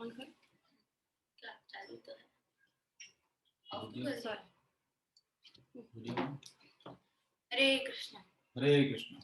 On कर। क्या चालू तो है। ऑफ वीडियो कर सॉरी। वीडियो हरे कृष्णा। हरे कृष्ण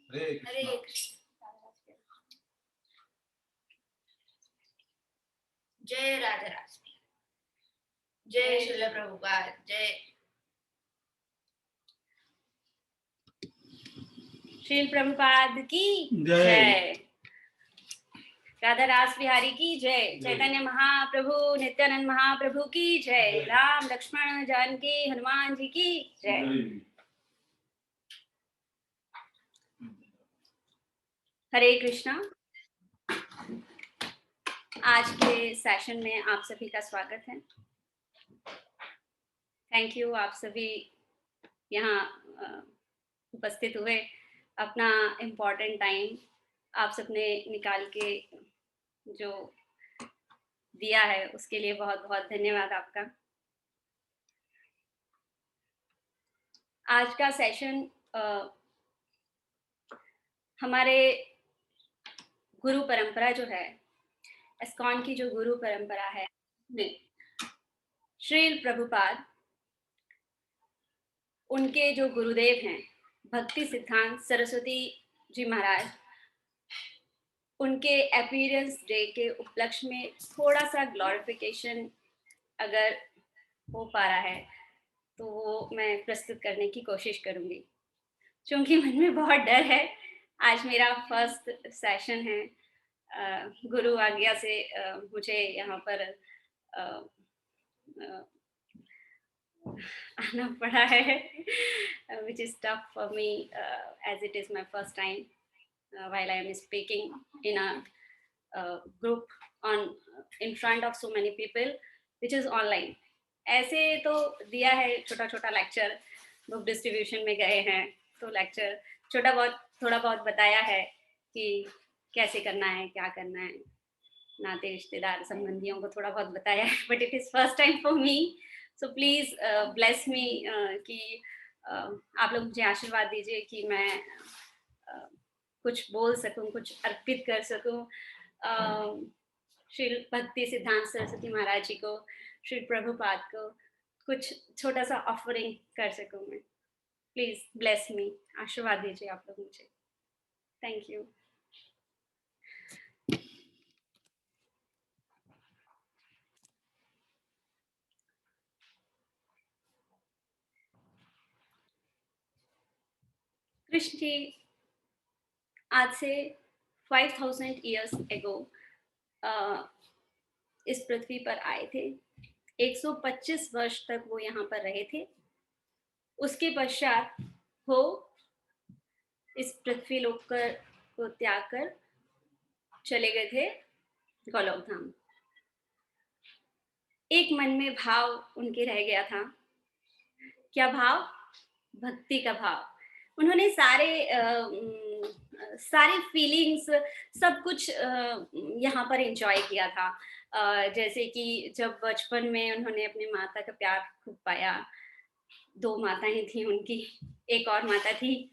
हरे हरे कृष्णा। कृष्ण। जय राधा रास्मी, जय श्रील प्रभुपाद, जय श्रील प्रभुपाद की जय। जय। राधा रास बिहारी की जय। चैतन्य महाप्रभु नित्यानंद महाप्रभु की जय। जय। राम लक्ष्मण जानकी हनुमान जी की जय। हरे कृष्णा। आज के सेशन में आप सभी का स्वागत है। थैंक यू, आप सभी यहाँ उपस्थित हुए, अपना इम्पोर्टेंट टाइम आप सबने निकाल के जो दिया है उसके लिए बहुत बहुत धन्यवाद आपका। आज का सेशन हमारे गुरु परंपरा जो है, इस्कॉन की जो गुरु परंपरा है, में श्रील प्रभुपाद, उनके जो गुरुदेव हैं भक्ति सिद्धांत सरस्वती जी महाराज, उनके अपीयरेंस डे के उपलक्ष्य में थोड़ा सा ग्लोरिफिकेशन अगर हो पा रहा है तो वो मैं प्रस्तुत करने की कोशिश करूंगी। क्योंकि मन में बहुत डर है, आज मेरा फर्स्ट सेशन है, गुरु आज्ञा से मुझे यहाँ पर आना पड़ा है, which is tough for me as it is my first time while I am speaking in a group on in front of so many people which is online. ऐसे तो दिया है छोटा छोटा लेक्चर, बुक डिस्ट्रीब्यूशन में गए हैं तो लेक्चर छोटा बहुत थोड़ा बहुत बताया है कि कैसे करना है, क्या करना है, नाते रिश्तेदार संबंधियों को थोड़ा बहुत बताया है, but it is first time for me, so please bless me कि आप लोग मुझे आशीर्वाद दीजिए कि मैं कुछ बोल सकूं, कुछ अर्पित कर सकूं श्री भक्ति सिद्धांत सरस्वती महाराज जी को, श्री प्रभुपाद को कुछ छोटा सा ऑफरिंग कर सकूं मैं। प्लीज ब्लेस मी, आशीर्वाद दीजिए आप लोग मुझे। Thank you. कृष्ण जी आज से 5000 ईयर्स एगो इस पृथ्वी पर आए थे। 125 वर्ष तक वो यहाँ पर रहे थे। उसके पश्चात वो इस पृथ्वी लोक को त्याग कर चले गए थे गोलोक धाम। एक मन में भाव उनके रह गया था। क्या भाव? भक्ति का भाव। उन्होंने सारी फीलिंग्स सब कुछ यहाँ पर एंजॉय किया था। जैसे कि जब बचपन में उन्होंने अपनी माता का प्यार खूब पाया, 2 माताएँ थीं उनकी, एक और माता थी,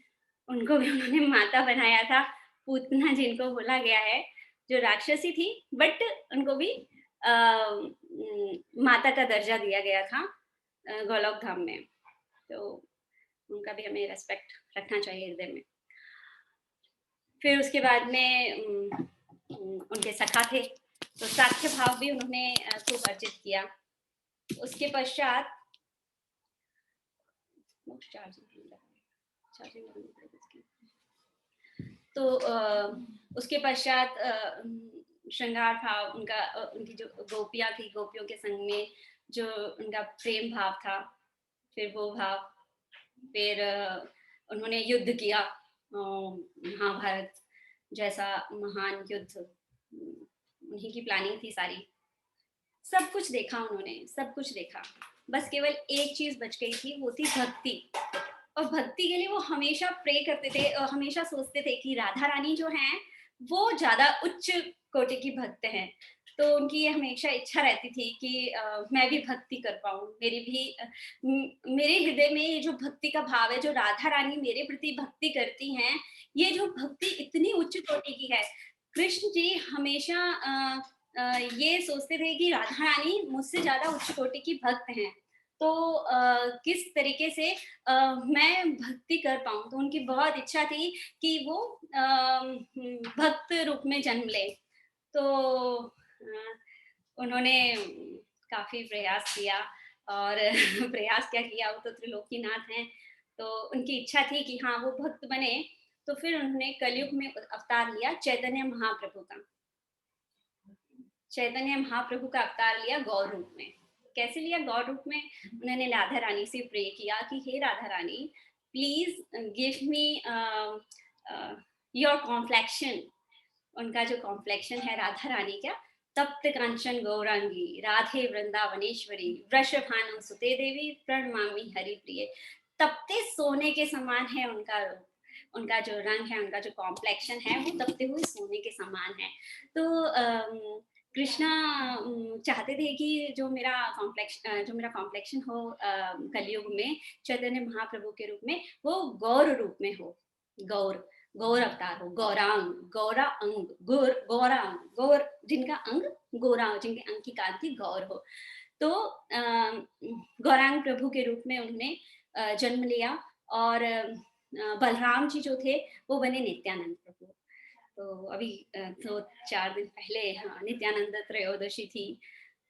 उनको भी उन्होंने माता बनाया था, पूतना जिनको बोला गया है, जो राक्षसी थी, बट उनको भी माता का दर्जा दिया गया था गोलोक धाम में। तो उनका भी हमें रिस्पेक्ट रखना चाहिए हृदय में। फिर उसके बाद में उनके सखा थे, तो साख्य भाव भी उन्होंने खूब अर्जित किया। उसके पश्चात तो उसके पश्चात श्रृंगार भाव उनका, उनकी जो गोपियाँ थी, गोपियों के संग में जो उनका प्रेम भाव था, फिर वो भाव, फिर उन्होंने युद्ध किया, महाभारत जैसा महान युद्ध, उन्हीं की प्लानिंग थी सारी। सब कुछ देखा उन्होंने, सब कुछ देखा। बस केवल एक चीज़ बच गई थी, वो थी भक्ति। और भक्ति के लिए वो हमेशा प्रे करते थे और हमेशा सोचते थे कि राधा रानी जो हैं, वो ज़्यादा उच्च कोटि की भक्त हैं। तो उनकी ये हमेशा इच्छा रहती थी कि मैं भी भक्ति कर पाऊँ। मेरे हृदय में ये जो भक्ति का भाव है, जो राधा रानी मेरे प्रति भक्ति करती हैं, ये जो भक्ति इतनी उच्च कोटि की है। कृष्ण जी हमेशा ये सोचते थे कि राधा रानी मुझसे ज़्यादा उच्च कोटि की भक्त हैं। तो किस तरीके से मैं भक्ति कर पाऊँ, तो उनकी बहुत इच्छा थी कि वो भक्त रूप में जन्म लें। तो उन्होंने काफ़ी प्रयास किया और प्रयास क्या किया, वो तो त्रिलोकीनाथ हैं, तो उनकी इच्छा थी कि हाँ, वो भक्त बने, तो फिर उन्होंने कलयुग में अवतार लिया चैतन्य महाप्रभु का। चैतन्य महाप्रभु का अवतार लिया गौर रूप में। कैसे लिया गौर रूप में? उन्होंने राधा रानी से प्रे किया कि हे Radha Rani, please give me your complexion. उनका जो कॉम्प्लेक्शन है राधा रानी का, तप्त कांचन गौरांगी राधे वृंदावनेश्वरी वृषभानु सुते देवी प्रणमामि हरि प्रिय। तपते सोने के समान है उनका रूप, उनका जो रंग है, उनका जो कॉम्प्लेक्शन है, वो तपते हुए सोने के समान है। तो कृष्णा चाहते थे कि जो मेरा कॉम्प्लेक्शन हो कलयुग में चैतन्य महाप्रभु के रूप में, वो गौर रूप में हो। गौर अवतार हो, गौरांग, गौरा अंग, गौरांग, गौर जिनका अंग गोरा हो, जिनके अंग की कांति गौर हो। तो गौरांग प्रभु के रूप में उन्होंने जन्म लिया और बलराम जी जो थे वो बने नित्यानंद प्रभु। तो अभी तो 4 दिन पहले हाँ, नित्यानंद त्रयोदशी थी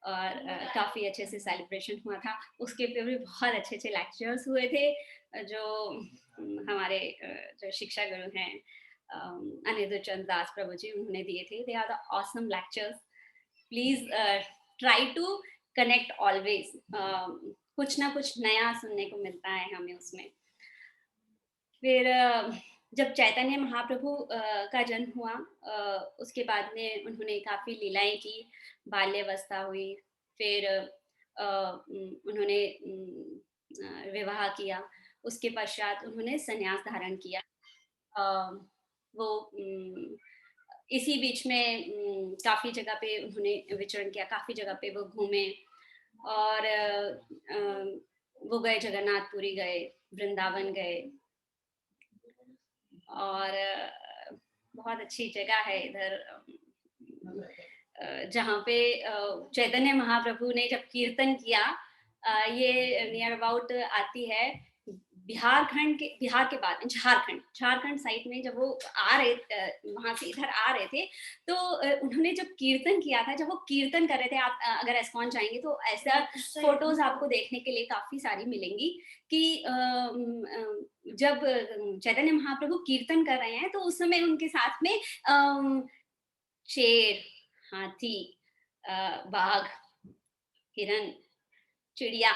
और काफ़ी अच्छे से सेलिब्रेशन हुआ था। उसके ऊपर भी बहुत अच्छे-अच्छे लेक्चर्स हुए थे, जो हमारे जो शिक्षा गुरु हैं अनिरुद्ध चंद्र दास प्रभु जी, उन्होंने दिए थे। They are the awesome lectures. Please try to connect always. कुछ ना कुछ नया सुनने को मिलता है हमें उसमें। फिर जब चैतन्य महाप्रभु का जन्म हुआ, उसके बाद में उन्होंने काफ़ी लीलाएँ की, बाल्यावस्था हुई, फिर उन्होंने विवाह किया, उसके पश्चात उन्होंने संन्यास धारण किया। वो इसी बीच में काफ़ी जगह पे उन्होंने विचरण किया, काफ़ी जगह पे वो घूमे और वो गए, जगन्नाथपुरी गए, वृंदावन गए और बहुत अच्छी जगह है इधर जहाँ पे चैतन्य महाप्रभु ने जब कीर्तन किया, ये नियर अबाउट आती है बिहार के बाद झारखंड साइड में जब वो आ रहे वहां से इधर आ रहे थे, तो उन्होंने जब कीर्तन किया था, जब वो कीर्तन कर रहे थे, आप अगर एस्कॉन जाएंगे तो ऐसा फोटोज आपको देखने के लिए काफी सारी मिलेंगी कि जब चैतन्य महाप्रभु कीर्तन कर रहे हैं तो उस समय उनके साथ में शेर, हाथी, बाघ, हिरन, चिड़िया,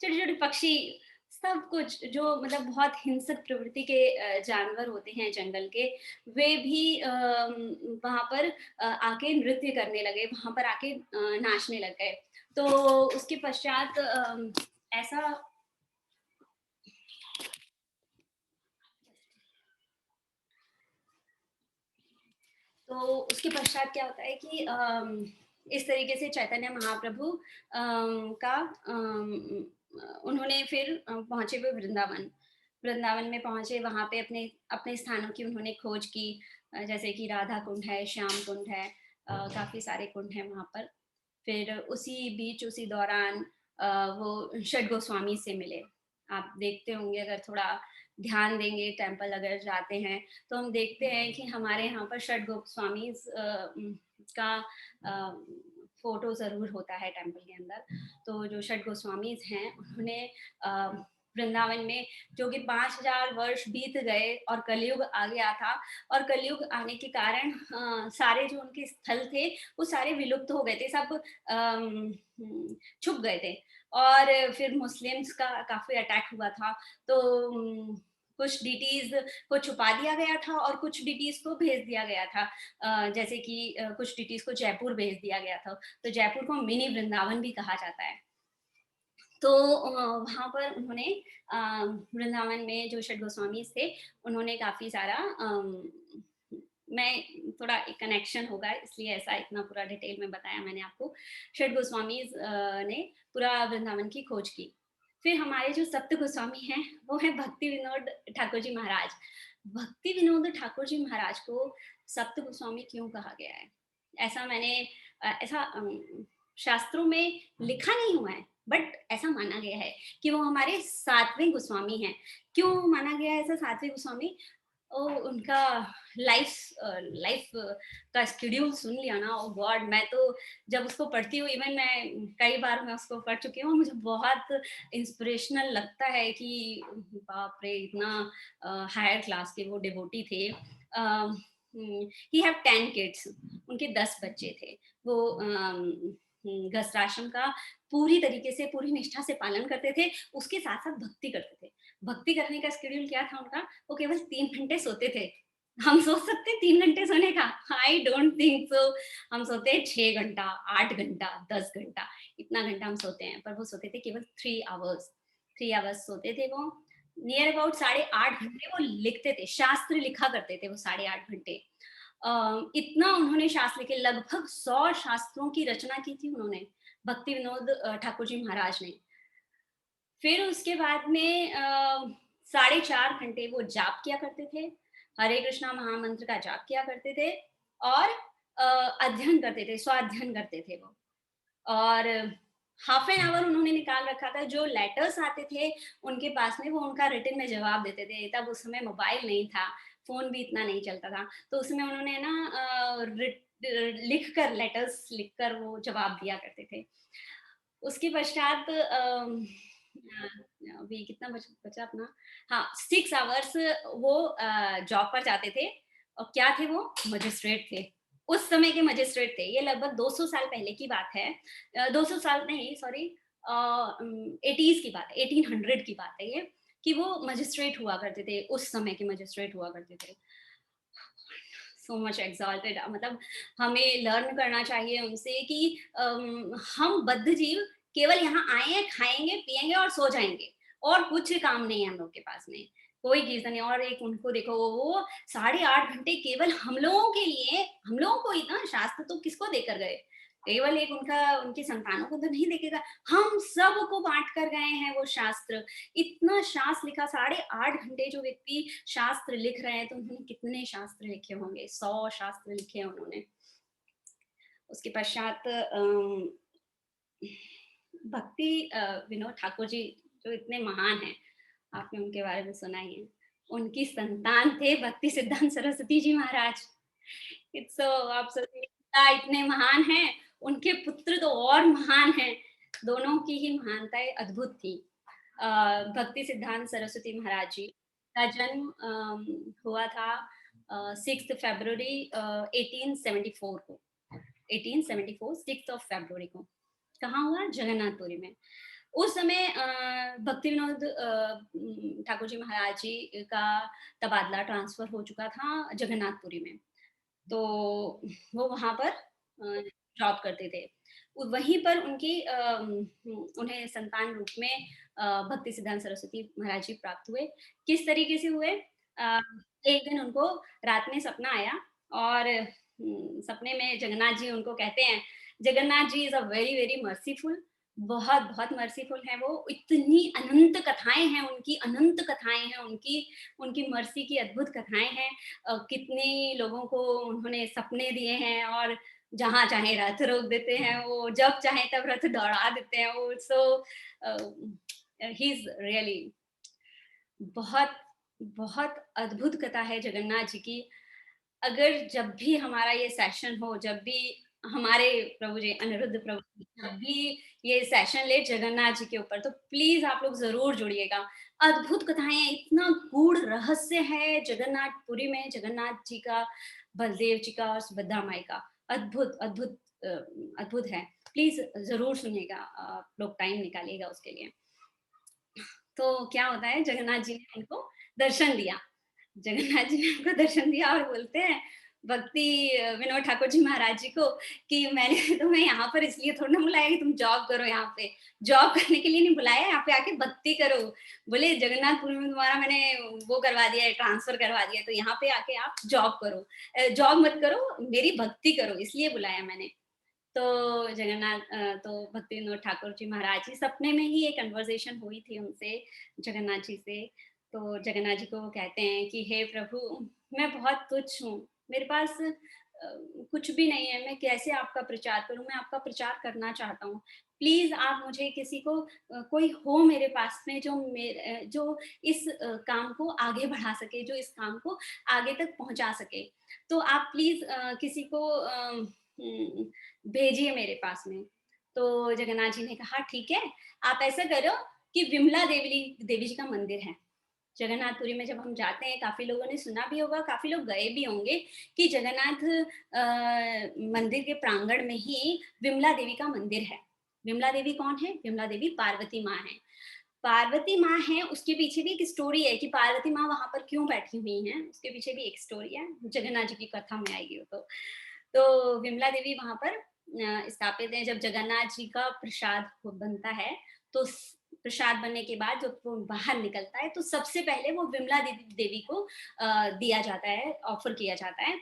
छोटे-छोटे पक्षी, सब कुछ जो मतलब बहुत हिंसक प्रवृत्ति के जानवर होते हैं जंगल के, वे भी वहाँ पर आके नृत्य करने लगे, वहाँ पर आके नाचने लग गए। तो उसके पश्चात ऐसा उसके पश्चात क्या होता है कि इस तरीके से चैतन्य महाप्रभु का उन्होंने फिर पहुँचे वो वृंदावन। वृंदावन में पहुँचे, वहाँ पे अपने अपने स्थानों की उन्होंने खोज की, जैसे कि राधा कुंड है, श्याम कुंड है, काफ़ी सारे कुंड हैं वहाँ पर। फिर उसी बीच, उसी दौरान वो षड गोस्वामी से मिले। आप देखते होंगे, अगर थोड़ा ध्यान देंगे, टेम्पल अगर जाते हैं, तो हम देखते हैं कि हमारे यहाँ पर षड गोस्वामीज़ का फ़ोटो ज़रूर होता है टेम्पल के अंदर। तो जो षड गोस्वामीज़ हैं, उन्होंने वृंदावन में, जो कि 5000 वर्ष बीत गए और कलयुग आ गया था, और कलयुग आने के कारण सारे जो उनके स्थल थे, वो सारे विलुप्त हो गए थे, सब छुप गए थे। और फिर मुस्लिम्स का काफ़ी अटैक हुआ था, तो कुछ डीटीज़ को छुपा दिया गया था और कुछ डीटीज़ को भेज दिया गया था। जैसे कि कुछ डीटीज़ को जयपुर भेज दिया गया था, तो जयपुर को मिनी वृंदावन भी कहा जाता है। तो वहाँ पर उन्होंने अ, वृंदावन में जो षड गोस्वामीज़ थे, उन्होंने काफ़ी सारा मैं थोड़ा एक कनेक्शन होगा इसलिए ऐसा इतना पूरा डिटेल में बताया मैंने आपको। षड गोस्वामीज़ ने पूरा वृंदावन की खोज की। फिर हमारे जो सप्त गोस्वामी हैं, वो हैं भक्ति विनोद ठाकुर जी महाराज। भक्ति विनोद ठाकुर जी महाराज को सप्त गोस्वामी क्यों कहा गया है? ऐसा मैंने ऐसा शास्त्रों में लिखा नहीं हुआ है, बट ऐसा माना गया है कि वो हमारे 7वें गोस्वामी हैं। क्यों माना गया है ऐसा 7वें गोस्वामी? उनका लाइफ लाइफ का शेड्यूल सुन लिया ना, ओह गॉड! मैं तो जब उसको पढ़ती हूँ, इवन मैं कई बार मैं उसको पढ़ चुकी हूँ, मुझे बहुत इंस्पिरेशनल लगता है कि बाप रे! इतना हायर क्लास के वो डिवोटी थे। ही हैव 10 किड्स, उनके 10 बच्चे थे। वो गृहस्थाश्रम का पूरी तरीके से, पूरी निष्ठा से पालन करते थे, उसके साथ-साथ भक्ति करते थे। भक्ति करने का शेड्यूल क्या था उनका? वो केवल 3 घंटे सोते थे। हम सोच सकते हैं 3 घंटे सोने का? I don't think so. हम सोते हैं 6 घंटा, 8 घंटा, 10 घंटा, इतना घंटा हम सोते हैं, पर वो सोते थे केवल 3 आवर्स। 3 आवर्स सोते थे वो। नियर अबाउट साढ़े 8 घंटे वो लिखते थे, शास्त्र लिखा करते थे वो साढ़े 8 घंटे। इतना उन्होंने शास्त्र लिखे, लगभग 100 शास्त्रों की रचना की थी उन्होंने, भक्ति विनोद ठाकुर जी महाराज ने। फिर उसके बाद में साढ़े 4 घंटे वो जाप किया करते थे, हरे कृष्णा महामंत्र का जाप किया करते थे, और अध्ययन करते थे, स्वाध्ययन करते थे वो। और हाफ एन आवर उन्होंने निकाल रखा था, जो लेटर्स आते थे उनके पास में, वो उनका रिटन में जवाब देते थे। तब उस समय मोबाइल नहीं था, फ़ोन भी इतना नहीं चलता था, तो उसमें उन्होंने ना लिख कर, लेटर्स लिख कर वो जवाब दिया करते थे। उसके पश्चात अभी कितना बचा अपना, हाँ, 6 आवर्स वो जॉब पर जाते थे, और क्या थे वो? मजिस्ट्रेट थे। उस समय के मजिस्ट्रेट थे। ये लगभग 200 साल पहले की बात है। 200 साल नहीं, सॉरी, 80s की बात है, 1800 की बात है ये, कि वो मजिस्ट्रेट हुआ करते थे, उस समय के मजिस्ट्रेट हुआ करते थे। सो मच एक्साल्टेड, मतलब हमें लर्न करना चाहिए उनसे कि हम बद्ध जीव केवल यहाँ आए हैं, खाएँगे, पिएँगे और सो जाएँगे, और कुछ काम नहीं है हम लोग के पास में, कोई चीज़ नहीं। और एक उनको देखो, वो साढ़े 8 घंटे केवल हम लोगों के लिए, हम लोगों को ही ना, शास्त्र तो किसको देकर गए? केवल एक उनका, उनकी संतानों को तो नहीं देके गए, हम सबको बाँट कर गए हैं वो शास्त्र। इतना शास्त्र लिखा, साढ़े 8 घंटे जो व्यक्ति शास्त्र लिख रहे हैं, तो उन्होंने कितने शास्त्र लिखे होंगे? 100 शास्त्र लिखे हैं उन्होंने। उसके पश्चात भक्ति विनोद ठाकुर जी जो इतने महान हैं, आपने उनके बारे में सुना ही है। उनकी संतान थे भक्ति सिद्धांत सरस्वती जी महाराज। इट्स सो, आप सोचिए, पिता इतने महान हैं, उनके पुत्र तो और महान हैं। दोनों की ही महानताएँ अद्भुत थी। भक्ति सिद्धांत सरस्वती महाराज जी का जन्म हुआ था 6 फरवरी 1874 को। 1874 6 फरवरी को। कहाँ हुआ? जगन्नाथपुरी में। उस समय भक्ति विनोद ठाकुर जी महाराज जी का तबादला, ट्रांसफ़र हो चुका था जगन्नाथपुरी में। तो वो वहाँ पर जॉब करते थे। वहीं पर उनकी उन्हें संतान रूप में भक्ति सिद्धांत सरस्वती महाराज जी प्राप्त हुए। किस तरीके से हुए? एक दिन उनको रात में सपना आया, और सपने में जगन्नाथ जी उनको कहते हैं, Jagannath ji is a very very merciful, बहुत बहुत मर्सीफुल हैं वो। इतनी अनंत कथाएँ हैं उनकी, अनंत कथाएँ हैं उनकी, उनकी मर्सी की अद्भुत कथाएँ हैं। कितने लोगों को उन्होंने सपने दिए हैं और जहाँ चाहे रथ रोक देते हैं वो, जब चाहे तब रथ दौड़ा देते हैं वो। सो ही इज़ रियली बहुत, बहुत अद्भुत कथा है जगन्नाथ जी की। अगर जब भी हमारा ये सेशन हो, जब भी हमारे प्रभु जी, अनिरुद्ध प्रभु जी, जब भी ये सेशन ले जगन्नाथ जी के ऊपर, तो प्लीज़ आप लोग ज़रूर जुड़िएगा। अद्भुत कथाएँ हैं, इतना गूढ़ रहस्य है जगन्नाथपुरी में, जगन्नाथ जी का, बलदेव जी का और सुभद्रा माई का। अद्भुत, अद्भुत अ, अद्भुत है। प्लीज़ ज़रूर सुनिएगा, आप लोग टाइम निकालिएगा उसके लिए। तो क्या होता है, जगन्नाथ जी ने उनको दर्शन दिया। जगन्नाथ जी ने उनको दर्शन दिया और बोलते हैं भक्ति विनोद ठाकुर जी महाराज जी को कि मैंने तुम्हें यहाँ पर इसलिए थोड़ी ना बुलाया कि तुम जॉब करो यहाँ पे, जॉब करने के लिए नहीं बुलाया, यहाँ पे आके भक्ति करो। बोले जगन्नाथपुर में तुम्हारा मैंने वो करवा दिया है, ट्रांसफर करवा दिया है, तो यहाँ पे आके आप जॉब करो, जॉब मत करो, मेरी भक्ति करो, इसलिए बुलाया मैंने। तो तो भक्ति विनोद ठाकुर जी महाराज जी सपने में ही एक कन्वर्सेशन हुई थी उनसे, जगन्नाथ जी से। तो जगन्नाथ जी को वो कहते हैं कि हे प्रभु, मैं बहुत तुच्छ हूँ, मेरे पास कुछ भी नहीं है, मैं कैसे आपका प्रचार करूँ? मैं आपका प्रचार करना चाहता हूँ। प्लीज़ आप मुझे किसी को, कोई हो मेरे पास में जो इस काम को आगे बढ़ा सके, जो इस काम को आगे तक पहुँचा सके। तो आप प्लीज़ किसी को भेजिए मेरे पास में। तो जगन्नाथ जी ने कहा ठीक है, आप ऐसा करो कि विमला देवी देवी जी का मंदिर है। जगन्नाथपुरी में जब हम जाते हैं, काफ़ी लोगों ने सुना भी होगा, काफ़ी लोग गए भी होंगे कि जगन्नाथ मंदिर के प्रांगण में ही विमला देवी का मंदिर है। विमला देवी कौन है? विमला देवी पार्वती माँ हैं। पार्वती माँ हैं, उसके पीछे भी एक स्टोरी है कि पार्वती माँ वहाँ पर क्यों बैठी हुई हैं, उसके पीछे भी एक स्टोरी है, जगन्नाथ जी की कथा में आएगी वो तो। तो विमला देवी वहाँ पर स्थापित हैं। जब जगन्नाथ जी का प्रसाद बनता है, तो प्रसाद बनने के बाद जब वो बाहर निकलता है, तो सबसे पहले वो विमला देवी देवी को दिया जाता है, ऑफर किया जाता है।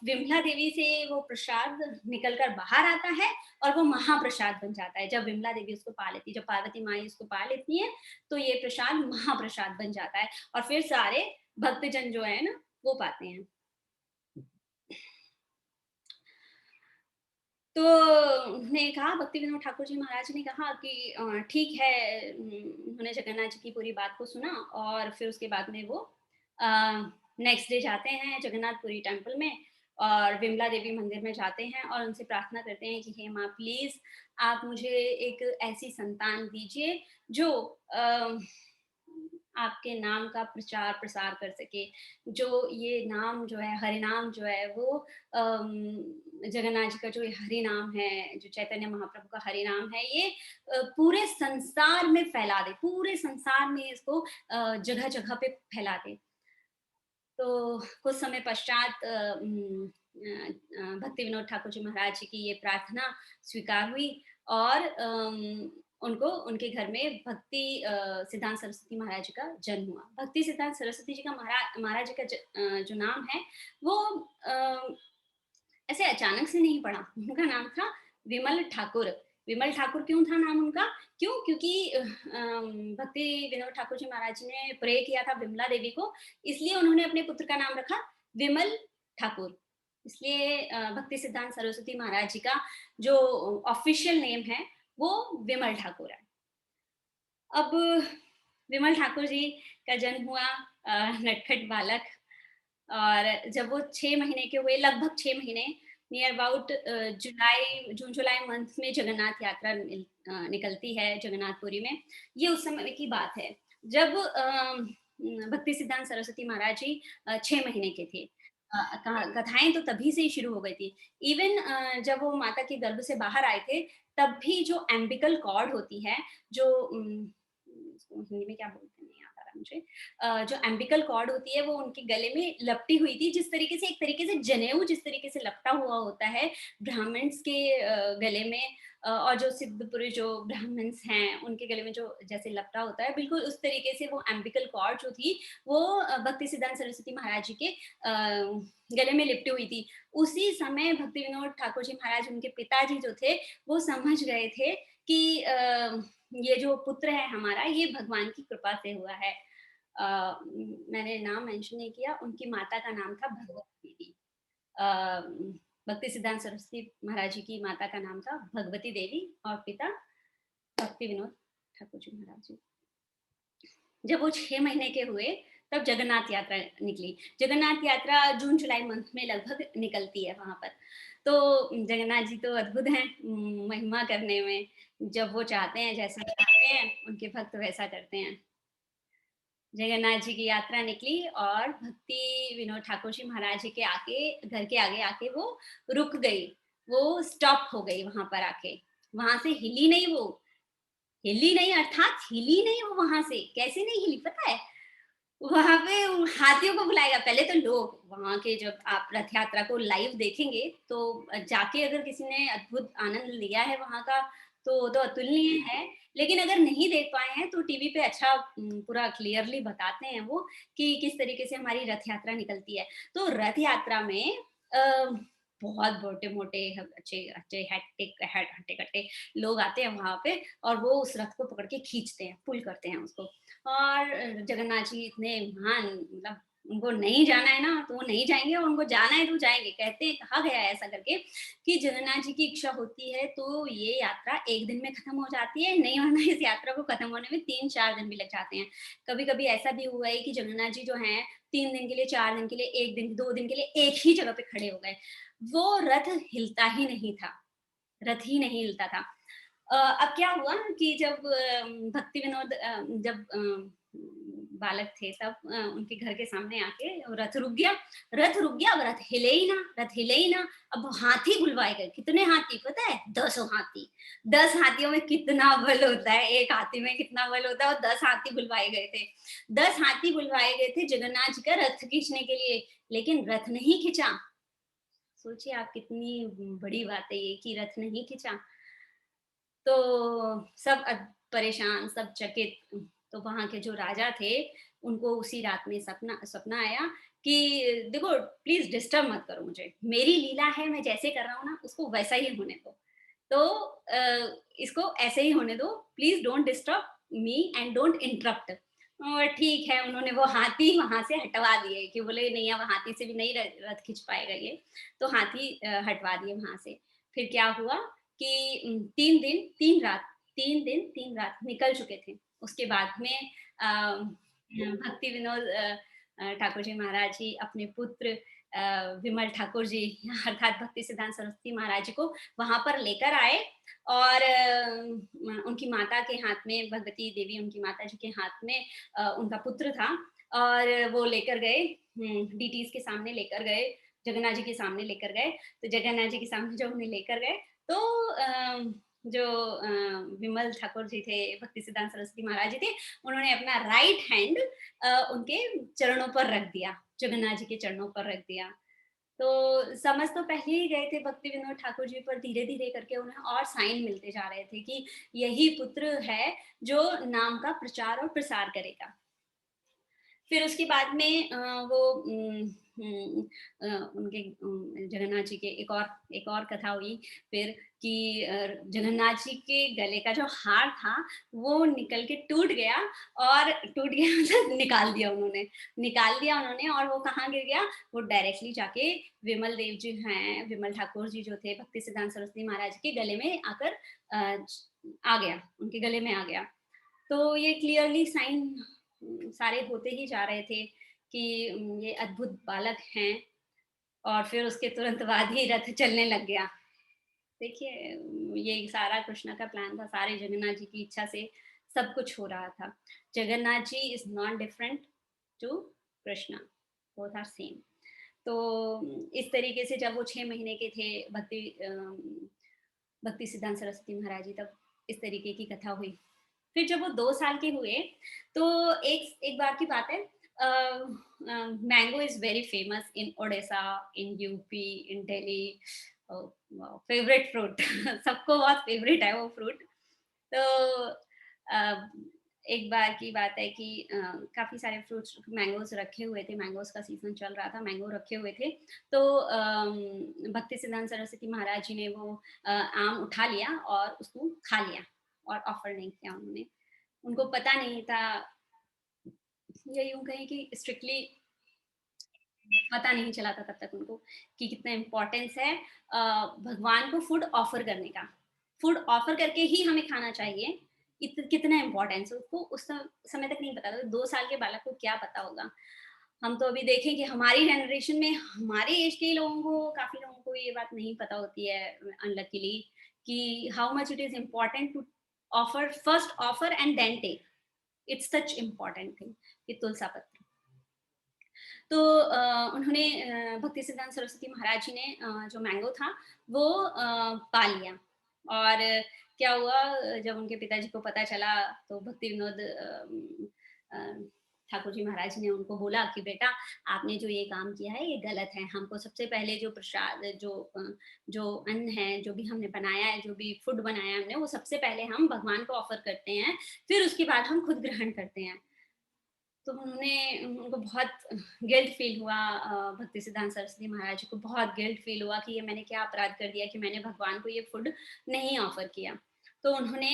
विमला देवी से वो प्रसाद निकल कर बाहर आता है और वो महाप्रसाद बन जाता है। जब विमला देवी उसको पा लेती है, जब पार्वती माई उसको पा लेती है, तो ये प्रसाद महाप्रसाद बन जाता है और फिर सारे भक्तजन जो है ना, वो पाते हैं। तो उन्होंने कहा, भक्ति विनोद ठाकुर जी महाराज ने कहा कि ठीक है। उन्होंने जगन्नाथ जी की पूरी बात को सुना और फिर उसके बाद में वो नेक्स्ट डे जाते हैं जगन्नाथपुरी टेम्पल में और विमला देवी मंदिर में जाते हैं और उनसे प्रार्थना करते हैं कि हे माँ, प्लीज़ आप मुझे एक ऐसी संतान दीजिए जो आपके नाम का प्रचार प्रसार कर सके। जो ये नाम जो है, हरि नाम जो है वो जगन्नाथ जी का जो ये हरि नाम है, जो चैतन्य महाप्रभु का हरि नाम है, ये पूरे संसार में फैला दे, पूरे संसार में इसको जगह-जगह पे फैला दे। तो कुछ समय पश्चात भक्ति विनोद ठाकुर जी महाराज जी की ये प्रार्थना स्वीकार हुई और उनको उनके घर में भक्ति सिद्धांत सरस्वती महाराज जी का जन्म हुआ। भक्ति सिद्धांत सरस्वती जी का महाराज जी का जो नाम है वो ऐसे अचानक से नहीं पड़ा। उनका नाम था विमल ठाकुर। विमल ठाकुर क्यों था नाम उनका? क्यों? क्योंकि भक्ति विनोद ठाकुर जी महाराज जी ने प्रे किया था विमला देवी को, इसलिए उन्होंने अपने पुत्र का नाम रखा विमल ठाकुर। इसलिए भक्ति सिद्धांत सरस्वती महाराज जी का जो ऑफिशियल नेम है, वो विमल ठाकुर है। अब विमल ठाकुर जी का जन्म हुआ नटखट बालक, और जब वो 6 महीने के हुए, लगभग 6 महीने, नियर अबाउट जून-जुलाई मंथ में जगन्नाथ यात्रा निकलती है जगन्नाथपुरी में। ये उस समय की बात है, जब भक्ति सिद्धांत सरस्वती महाराज जी 6 महीने के थे। कथाएँ तो तभी से ही शुरू हो गई थी। इवन जब वो माता के गर्भ से बाहर आए थे, तब भी जो एम्बिकल कॉर्ड होती है, जो उसको हिंदी में क्या बोलते हैं, नहीं याद आ था मुझे। जो एम्बिकल कॉर्ड होती है वो उनके गले में लपटी हुई थी, जिस तरीके से एक तरीके से जनेऊ जिस तरीके से लपटा हुआ होता है ब्राह्मण्स के गले में, और जो सिद्ध पुरुष जो ब्राह्मण्स हैं उनके गले में जो जैसे लपटा होता है, बिल्कुल उस तरीके से वो एम्बिकल कॉर्ड जो थी वो भक्ति सिद्धांत सरस्वती महाराज जी के गले में लिपटी हुई थी। उसी समय भक्ति विनोद ठाकुर जी महाराज, उनके पिताजी जो थे, वो समझ गए थे कि ये जो पुत्र है हमारा, ये भगवान की कृपा से हुआ है। मैंने नाम मेंशन नहीं किया, उनकी माता का नाम था भगवती देवी। भक्ति सिद्धांत सरस्वती महाराज जी की माता का नाम था भगवती देवी और पिता भक्ति विनोद ठाकुर जी महाराज जी। जब वो 6 महीने के हुए तब जगन्नाथ यात्रा निकली। जगन्नाथ यात्रा जून-जुलाई मंथ में लगभग निकलती है वहाँ पर। तो जगन्नाथ जी तो अद्भुत हैं महिमा करने में। जब वो चाहते हैं, जैसा चाहते हैं, उनके भक्त वैसा करते हैं। जगन्नाथ जी की यात्रा निकली और भक्ति विनोद ठाकुर जी महाराज जी के घर के आगे आके वो रुक गई। वो स्टॉप हो गई वहाँ पर आके। वहाँ से हिली नहीं वो। हिली नहीं अर्थात हिली नहीं वो वहाँ से। कैसे नहीं हिली पता है? वहाँ पे हाथियों को बुलाएगा। पहले तो लोग वहाँ के, जब आप रथ यात्रा को लाइव देखेंगे तो जाके अगर किसी ने अद्भुत आनंद लिया है वहाँ का, तो वो तो अतुलनीय है। लेकिन अगर नहीं देख पाए हैं तो टीवी पे अच्छा पूरा क्लियरली बताते हैं वो कि किस तरीके से हमारी रथ यात्रा निकलती है। तो रथ यात्रा में बहुत मोटे-मोटे अच्छे अच्छे हट्टे-कट्टे लोग आते हैं वहाँ पे, और वो उस रथ को पकड़ के खींचते हैं, पुल करते हैं उसको। और जगन्नाथ जी इतने महान, मतलब उनको नहीं जाना है ना तो वो नहीं जाएँगे, और उनको जाना है तो जाएँगे। कहते हैं, कहा गया है ऐसा करके कि जगन्नाथ जी की इच्छा होती है तो ये यात्रा 1 दिन में खत्म हो जाती है, नहीं वरना इस यात्रा को खत्म होने में 3-4 दिन भी लग जाते हैं। कभी-कभी ऐसा भी हुआ है कि जगन्नाथ जी जो हैं 3 दिन के लिए, 4 दिन के लिए, 1 दिन, 2 दिन के लिए एक ही जगह पे खड़े हो गए। वो रथ हिलता ही नहीं था, रथ ही नहीं हिलता था। अब क्या हुआ कि जब भक्ति विनोद जब बालक थे तब उनके घर के सामने आके रथ रुक गया। रथ रुक गया, अब रथ हिले ही ना, रथ हिले ही ना। अब हाथी बुलवाए गए। कितने हाथी पता है? 10 हाथी। 10 हाथियों में कितना बल होता है, एक हाथी में कितना बल होता है, और 10 हाथी बुलवाए गए थे। 10 हाथी बुलवाए गए थे जगन्नाथ जी का रथ खींचने के लिए, लेकिन रथ नहीं खिंचा। सोचिए आप, कितनी बड़ी बात है ये कि रथ नहीं खिंचा। तो सब परेशान, सब चकित। तो वहाँ के जो राजा थे, उनको उसी रात में सपना सपना आया कि देखो, प्लीज़ डिस्टर्ब मत करो मुझे। मेरी लीला है, मैं जैसे कर रहा हूँ ना, उसको वैसा ही होने दो। तो इसको ऐसे ही होने दो, please don't disturb me and don't interrupt. और ठीक है, उन्होंने वो हाथी वहाँ से हटवा दिए कि बोले नहीं, अब हाथी से भी नहीं रथ खींच पाएगा ये। तो हाथी हटवा दिए वहाँ से। फिर क्या हुआ कि 3 दिन 3 रात, 3 दिन 3 रात निकल चुके थे। उसके बाद में भक्ति विनोद ठाकुर जी महाराज जी अपने पुत्र विमल ठाकुर जी अर्थात भक्ति सिद्धांत सरस्वती महाराज जी को वहाँ पर लेकर आए, और उनकी माता के हाथ में, भगवती देवी उनकी माता जी के हाथ में उनका पुत्र था, और वो लेकर गए, डीटीज़ के सामने लेकर गए, जगन्नाथ जी के सामने लेकर गए। तो जगन्नाथ जी के सामने जब उन्हें लेकर गए तो जो विमल ठाकुर जी थे, भक्ति सिद्धांत सरस्वती महाराज जी थे, उन्होंने अपना राइट हैंड उनके चरणों पर रख दिया, जगन्नाथ जी के चरणों पर रख दिया। तो समझ तो पहले ही गए थे भक्ति विनोद ठाकुर जी, पर धीरे-धीरे करके उन्हें और साइन मिलते जा रहे थे कि यही पुत्र है जो नाम का प्रचार और प्रसार करेगा। फिर उसके बाद में वो उनके जगन्नाथ जी के एक और कथा हुई फिर कि जगन्नाथ जी के गले का जो हार था वो निकल के टूट गया, और टूट गया मतलब निकाल दिया उन्होंने, और वो कहाँ गिर गया? वो डायरेक्टली जाके विमल देव जी हैं, विमल ठाकुर जी जो थे भक्ति सिद्धांत सरस्वती महाराज के गले में आकर आ गया, उनके गले में आ गया। तो ये क्लियरली साइन सारे होते ही जा रहे थे कि ये अद्भुत बालक हैं, और फिर उसके तुरंत बाद ही रथ चलने लग गया। देखिए, ये सारा कृष्ण का प्लान था, सारे जगन्नाथ जी की इच्छा से सब कुछ हो रहा था। Jagannath ji is not different to Krishna, both are same. तो इस तरीके से जब वो 6 महीने के थे, भक्ति सिद्धांत सरस्वती महाराज जी, तब इस तरीके की कथा हुई। फिर जब वो 2 साल के हुए, तो एक एक बार की बात है, mango is very famous in Odisha, in UP, in Delhi, favourite fruit सबको बहुत फेवरेट है वो फ्रूट। तो अ, एक बार की बात है कि काफ़ी सारे फ्रूट्स मैंगोज़ रखे हुए थे, मैंगोज़ का सीज़न चल रहा था, मैंगो रखे हुए थे। तो भक्ति सिद्धांत सरस्वती महाराज जी ने वो आम उठा लिया और उसको खा लिया और ऑफ़र नहीं किया उन्होंने। उनको पता नहीं था, या यूँ कहें कि स्ट्रिक्टली पता नहीं चला था तब तक उनको कि कितना इम्पोर्टेंस है भगवान को फूड ऑफर करने का। फूड ऑफर करके ही हमें खाना चाहिए। कितना इम्पोर्टेंस है उसको उस समय तक नहीं पता था। 2 साल के बालक को क्या पता होगा। हम तो अभी देखें कि हमारी जनरेशन में हमारे एज के लोगों को, काफ़ी लोगों को ये बात नहीं पता होती है अनलकीली, कि how much it is important to offer, first offer and then take. Its such important thing कि तुलसा पत्र। तो उन्होंने भक्ति सिद्धांत सरस्वती महाराज जी ने जो मैंगो था वो पा लिया। और क्या हुआ, जब उनके पिताजी को पता चला तो भक्ति विनोद ठाकुर जी महाराज ने उनको बोला कि बेटा, आपने जो ये काम किया है ये गलत है। हमको सबसे पहले जो प्रसाद, जो अन्न है, जो भी हमने बनाया है, जो भी फूड बनाया है हमने, वो सबसे पहले हम भगवान को ऑफर करते हैं, फिर उसके बाद हम खुद ग्रहण करते हैं। तो उनको बहुत गिल्ट फ़ील हुआ, भक्ति सिद्धांत सरस्वती महाराज जी को बहुत गिल्ट फ़ील हुआ कि ये मैंने क्या अपराध कर दिया कि मैंने भगवान को ये फूड नहीं ऑफ़र किया। तो उन्होंने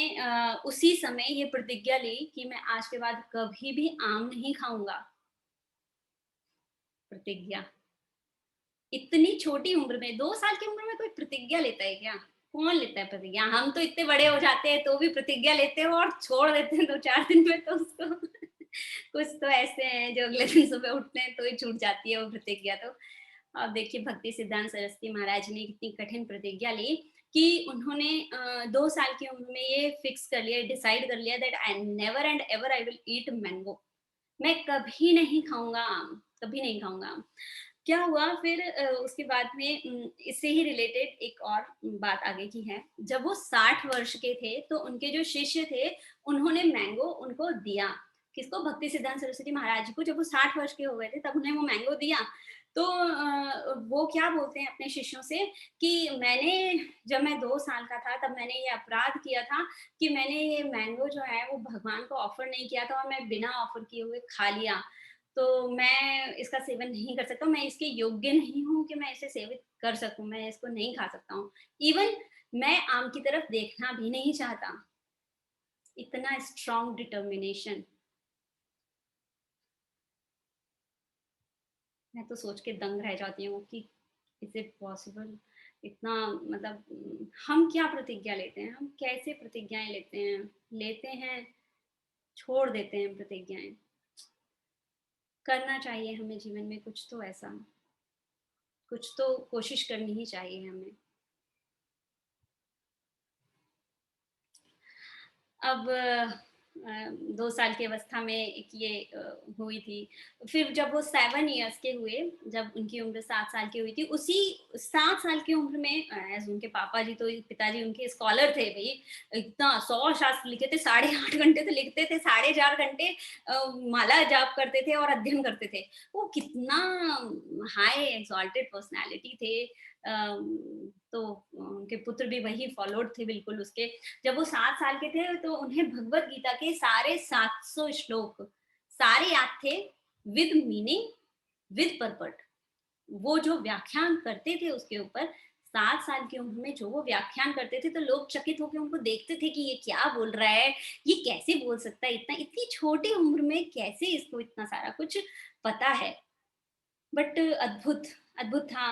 उसी समय ये प्रतिज्ञा ली कि मैं आज के बाद कभी भी आम नहीं खाऊँगा। प्रतिज्ञा। इतनी छोटी उम्र में, 2 साल की उम्र में कोई प्रतिज्ञा लेता है क्या? कौन लेता है प्रतिज्ञा? हम तो इतने बड़े हो जाते हैं तो भी प्रतिज्ञा लेते हैं और छोड़ देते हैं 2-4 दिन में तो उसको। कुछ तो ऐसे हैं जो अगले दिन सुबह उठते हैं तो ही छूट जाती है वो प्रतिज्ञा तो। अब देखिए भक्ति सिद्धांत सरस्वती महाराज ने कितनी कठिन प्रतिज्ञा ली कि उन्होंने 2 साल की उम्र में ये फिक्स कर लिया, डिसाइड कर लिया that I never and ever I will eat mango. मैं कभी नहीं खाऊँगा आम, कभी नहीं खाऊँगा आम। क्या हुआ फिर, उसके बाद में इससे ही रिलेटेड एक और बात आगे की है। जब वो 60 वर्ष के थे, तो उनके जो शिष्य थे, उन्होंने मैंगो उनको दिया। किसको? भक्ति सिद्धांत सरस्वती महाराज जी को। जब वो 60 वर्ष के हो गए थे, तब उन्हें वो मैंगो दिया। तो वो क्या बोलते हैं अपने शिष्यों से कि जब मैं 2 साल का था, तब मैंने ये अपराध किया था कि मैंने ये मैंगो जो है, वो भगवान को ऑफ़र नहीं किया था और मैं बिना ऑफ़र किए हुए खा लिया। तो मैं इसका सेवन नहीं कर सकता हूँ, मैं इसके योग्य नहीं हूँ कि मैं इसे सेवित कर सकूँ, मैं इसको नहीं खा सकता हूँ। इवन मैं आम की तरफ देखना भी नहीं चाहता। इतना स्ट्रॉन्ग डिटर्मिनेशन, मैं तो सोच के दंग रह जाती हूँ कि इज़ इट पॉसिबल? इतना मतलब हम क्या प्रतिज्ञा लेते हैं, हम कैसे प्रतिज्ञाएँ लेते हैं? लेते हैं, छोड़ देते हैं प्रतिज्ञाएँ। करना चाहिए हमें जीवन में कुछ तो ऐसा, कुछ तो कोशिश करनी ही चाहिए हमें। अब 2 साल की अवस्था में एक ये हुई थी। फिर जब वो 7 इयर्स के हुए, जब उनकी उम्र 7 साल की हुई थी, उसी 7 साल की उम्र में एज़ उनके पापा जी तो पिताजी उनके स्कॉलर थे भई, इतना 100 शास्त्र लिखे थे, साढ़े 8 घंटे तो लिखते थे, साढ़े 4 घंटे माला जाप करते थे और अध्ययन करते थे। वो कितना हाई एक्साल्टेड पर्सनैलिटी थे। तो उनके पुत्र भी वही फॉलोड थे बिल्कुल उसके। जब वो 7 साल के थे तो उन्हें भगवत गीता के सारे 700 श्लोक सारे याद थे, विद मीनिंग, विद पर्पट। वो जो व्याख्यान करते थे उसके ऊपर, 7 साल की उम्र में जो वो व्याख्यान करते थे तो लोग चकित होके उनको देखते थे कि ये क्या बोल रहा है, ये कैसे बोल सकता है, इतना इतनी छोटी उम्र में कैसे इसको इतना सारा कुछ पता है। बट अद्भुत, अद्भुत था।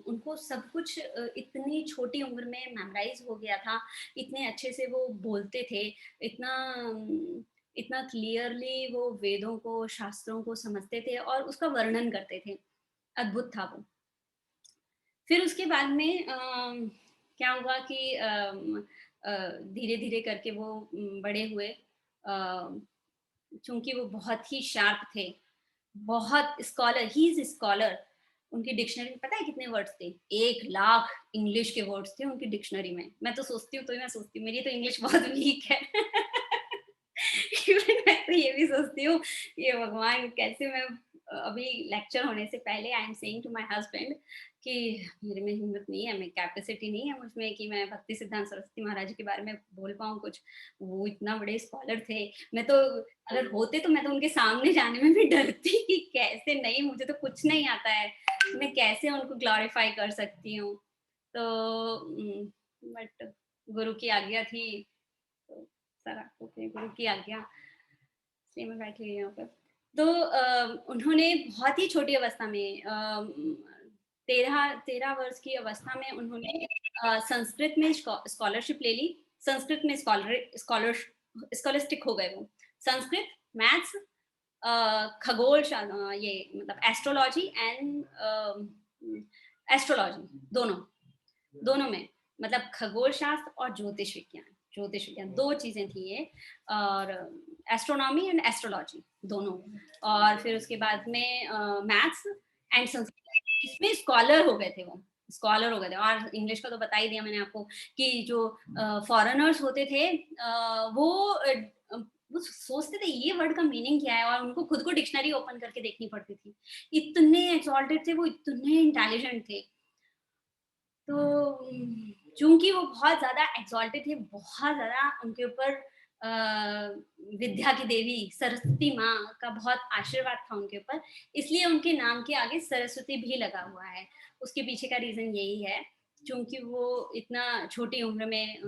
उनको सब कुछ इतनी छोटी उम्र में मेमोराइज़ हो गया था, इतने अच्छे से वो बोलते थे, इतना इतना क्लियरली वो वेदों को, शास्त्रों को समझते थे और उसका वर्णन करते थे। अद्भुत था वो। फिर उसके बाद में क्या हुआ कि धीरे-धीरे करके वो बड़े हुए। चूँकि वो बहुत ही शार्प थे, बहुत स्कॉलर, ही इज़ स्कॉलर। उनकी डिक्शनरी में पता है कितने वर्ड्स थे? 1,00,000 इंग्लिश के वर्ड्स थे उनकी डिक्शनरी में। मैं तो सोचती हूँ, तो ही मैं सोचती हूँ मेरी तो इंग्लिश बहुत वीक है। तो ये भी सोचती हूँ, ये भगवान कैसे मैं अभी लेक्चर होने से पहले I am saying to my husband कि मेरे में हिम्मत नहीं है, मैं कैपेसिटी नहीं है मुझमें कि मैं भक्ति सिद्धांत सरस्वती महाराज जी के बारे में बोल पाऊँ कुछ। वो इतना बड़े स्कॉलर थे, मैं तो अगर होते तो मैं तो उनके सामने जाने में भी डरती कि कैसे, नहीं मुझे तो कुछ नहीं आता है, मैं कैसे उनको ग्लोरीफाई कर सकती हूँ। तो बट गुरु की आज्ञा थी, तो सर ओके गुरु की आज्ञा, इसलिए मैं बैठी हुई यहाँ पर। तो उन्होंने बहुत ही छोटी अवस्था में 13 वर्ष की अवस्था में उन्होंने संस्कृत में स्कॉलरशिप ले ली। संस्कृत में स्कॉलरिस्टिक हो गए वो। संस्कृत, मैथ्स, ये मतलब एस्ट्रोलॉजी एंड एस्ट्रोलॉजी दोनों में, मतलब खगोल शास्त्र और ज्योतिष विज्ञान 2 चीजें थी ये, और एस्ट्रोनॉमी एंड एस्ट्रोलॉजी दोनों, और फिर उसके बाद में मैथ्स एंड संस्कृत, इसमें स्कॉलर हो गए थे वो, स्कॉलर हो गए थे। और इंग्लिश का तो बता ही दिया मैंने आपको कि जो फॉरेनर्स होते थे वो सोचते थे ये वर्ड का मीनिंग क्या है, और उनको खुद को डिक्शनरी ओपन करके देखनी पड़ती थी। इतने एक्सॉल्टेड थे वो, इतने इंटेलिजेंट थे। तो चूंकि वो बहुत ज्यादा एक्सॉल्टेड थे, बहुत ज्यादा उनके ऊपर विद्या की देवी सरस्वती माँ का बहुत आशीर्वाद था उनके ऊपर, इसलिए उनके नाम के आगे सरस्वती भी लगा हुआ है। उसके पीछे का रीजन यही है, क्योंकि वो इतना छोटी उम्र में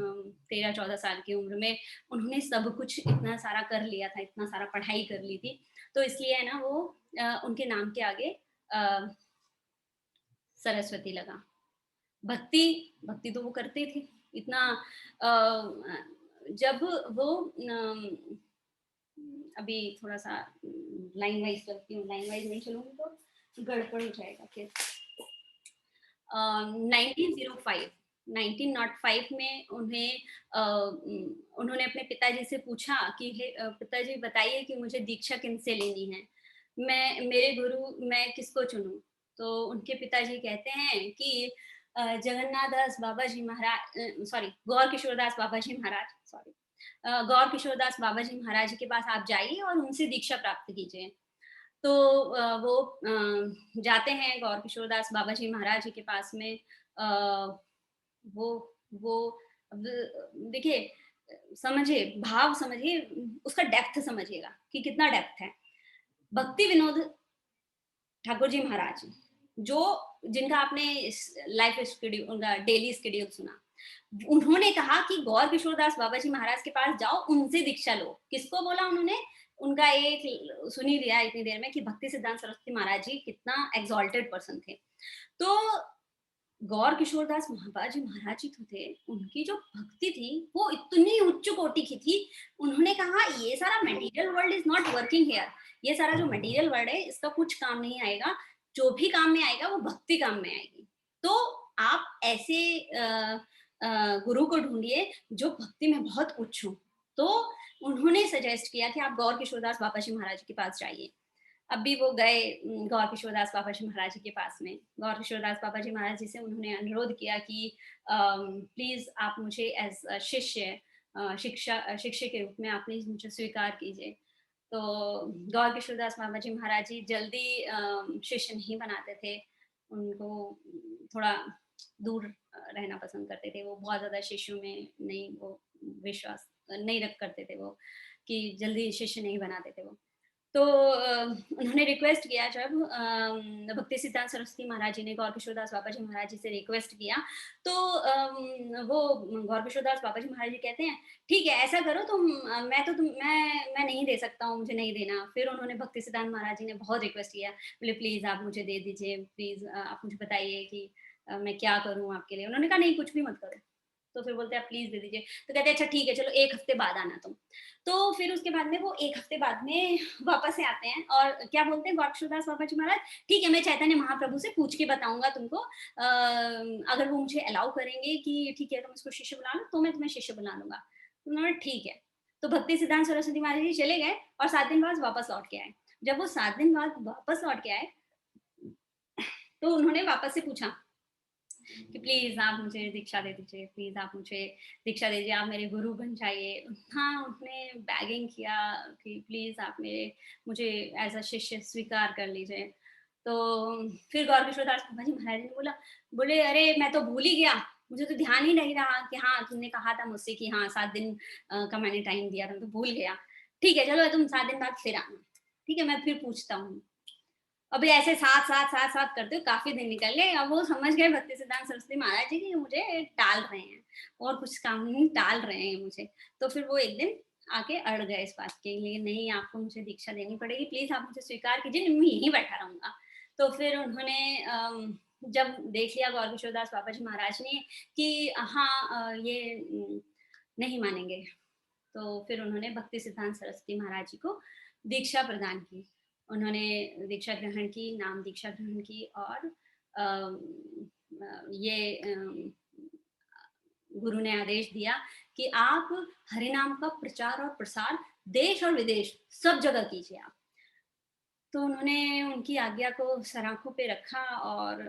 13-14 साल की उम्र में उन्होंने सब कुछ इतना सारा कर लिया था, इतना सारा पढ़ाई कर ली थी, तो इसलिए है ना वो उनके नाम के आगे सरस्वती लगा। भक्ति तो वो करते थे इतना। जब वो अभी थोड़ा सा लाइन वाइज चलती हूँ, लाइन वाइज नहीं चलूंगी तो गड़बड़ हो जाएगा फिर। 1905 में उन्होंने अपने पिताजी से पूछा कि पिताजी बताइए कि मुझे दीक्षा किनसे लेनी है, मेरे गुरु मैं किसको चुनूं। तो उनके पिताजी कहते हैं कि जगन्नाथ दास बाबा जी महाराज, सॉरी गौर किशोर दास बाबा जी महाराज, गौर किशोर दास बाबा जी महाराज के पास आप जाइए और उनसे दीक्षा प्राप्त कीजिए। तो वो जाते हैं गौर किशोर दास बाबा जी महाराज जी के पास में। वो देखिए, समझिए भाव, समझिए उसका डेप्थ, समझिएगा कि कितना डेप्थ है। भक्ति विनोद ठाकुर जी महाराज, जो जिनका आपने लाइफ शेड्यूल, उनका डेली शेड्यूल सुना, उन्होंने कहा कि गौर किशोर दास बाबा जी महाराज के पास जाओ, उनसे दीक्षा लो। किसको बोला उन्होंने? उनका एक सुन ही लिया इतनी देर में कि भक्ति सिद्धांत सरस्वती महाराज जी कितना एक्सॉल्टेड पर्सन थे। तो गौर किशोर दास बाबा जी महाराज जी तो थे, उनकी जो भक्ति थी वो इतनी उच्च कोटि की थी। उन्होंने कहा ये सारा material world is not working here, ये सारा जो मटेरियल वर्ल्ड है इसका कुछ काम नहीं आएगा, जो भी काम में आएगा वो भक्ति काम में आएगी। तो आप ऐसे गुरु को ढूंढिए जो भक्ति में बहुत उच्च हो। तो उन्होंने सजेस्ट किया कि आप गौर किशोर दास बाबा जी महाराज के पास जाइए। अभी वो गए गौर किशोर दास बाबा जी महाराज जी के पास में। गौर किशोर दास बाबा जी महाराज जी से उन्होंने अनुरोध किया कि प्लीज आप मुझे एज शिष्य, शिष्य के रूप में आप प्लीज मुझे स्वीकार कीजिए। तो गौर किशोर दास बाबा जी महाराज जी जल्दी शिष्य नहीं बनाते थे, उनको थोड़ा दूर रहना पसंद करते थे। वो बहुत ज्यादा शिष्यों में नहीं, वो विश्वास नहीं रख करते थे वो, कि जल्दी शिष्य नहीं बनाते थे वो। तो उन्होंने रिक्वेस्ट किया, जब भक्ति सिद्धांत सरस्वती महाराज जी ने गौर किशोर दास बाबा जी महाराज जी से रिक्वेस्ट किया, तो वो गौर किशोर दास बाबा जी महाराज जी कहते हैं ठीक है ऐसा करो तुम, मैं नहीं दे सकता हूँ, मुझे नहीं देना। फिर उन्होंने भक्ति सिद्धांत महाराज जी ने बहुत रिक्वेस्ट किया, बोले प्लीज आप मुझे दे दीजिए, प्लीज आप मुझे बताइए कि मैं क्या करूँ आपके लिए। उन्होंने कहा नहीं कुछ भी मत करो। तो फिर बोलते आप प्लीज दे दीजिए। तो कहते अच्छा ठीक है चलो 1 हफ्ते बाद आना तुम। तो फिर उसके बाद में वो 1 हफ्ते बाद में वापस से आते हैं और क्या बोलते हैं गौर किशोर दास बाबा जी महाराज, ठीक है मैं चैतन्य महाप्रभु से पूछ के बताऊंगा तुमको, अगर वो मुझे अलाउ करेंगे कि ठीक है तुम इसको शिष्य बुला लो तो मैं तुम्हें शिष्य बुला लूंगा। तो उन्होंने ठीक है। तो भक्ति सिद्धांत सरस्वती महाराज जी चले गए और 7 दिन बाद वापस लौट के आए। जब वो 7 दिन बाद वापस लौट के आए तो उन्होंने वापस से पूछा कि प्लीज़ आप मुझे दीक्षा दे दीजिए, प्लीज़ आप मुझे दीक्षा दे दीजिए, आप मेरे गुरु बन जाइए। हाँ, उन्होंने बेगिंग किया कि प्लीज़ आप मुझे एज़ अ शिष्य स्वीकार कर लीजिए। तो फिर गौर किशोर दास बाबा जी महाराज ने बोले, "अरे! मैं तो भूल ही गया, मुझे तो ध्यान ही नहीं रहा कि हाँ, तुमने कहा था मुझसे कि हाँ, 7 दिन का मैंने टाइम दिया था, मैं तो भूल गया। ठीक है, चलो तुम 7 दिन बाद फिर आना। ठीक है, मैं फिर पूछता हूँ।" अभी ऐसे साथ करते हुए काफ़ी दिन निकल गए। अब वो समझ गए भक्ति सिद्धांत सरस्वती महाराज जी कि ये मुझे टाल रहे हैं और कुछ काम नहीं टाल रहे हैं मुझे। तो फिर वो एक दिन आके अड़ गए इस बात के लिए, नहीं आपको मुझे दीक्षा देनी पड़ेगी, प्लीज़ आप मुझे स्वीकार कीजिए, नहीं मैं यहीं बैठा रहूँगा। तो फिर उन्होंने जब देख लिया गौर किशोर दास बाबा जी महाराज ने कि हाँ ये नहीं मानेंगे, तो फिर उन्होंने भक्ति सिद्धांत सरस्वती महाराज जी को दीक्षा प्रदान की। उन्होंने दीक्षा ग्रहण की, नाम दीक्षा ग्रहण की और अम, ये गुरु ने आदेश दिया कि आप हरि नाम का प्रचार और प्रसार देश और विदेश सब जगह कीजिए आप। तो उन्होंने उनकी आज्ञा को सराखों पे रखा और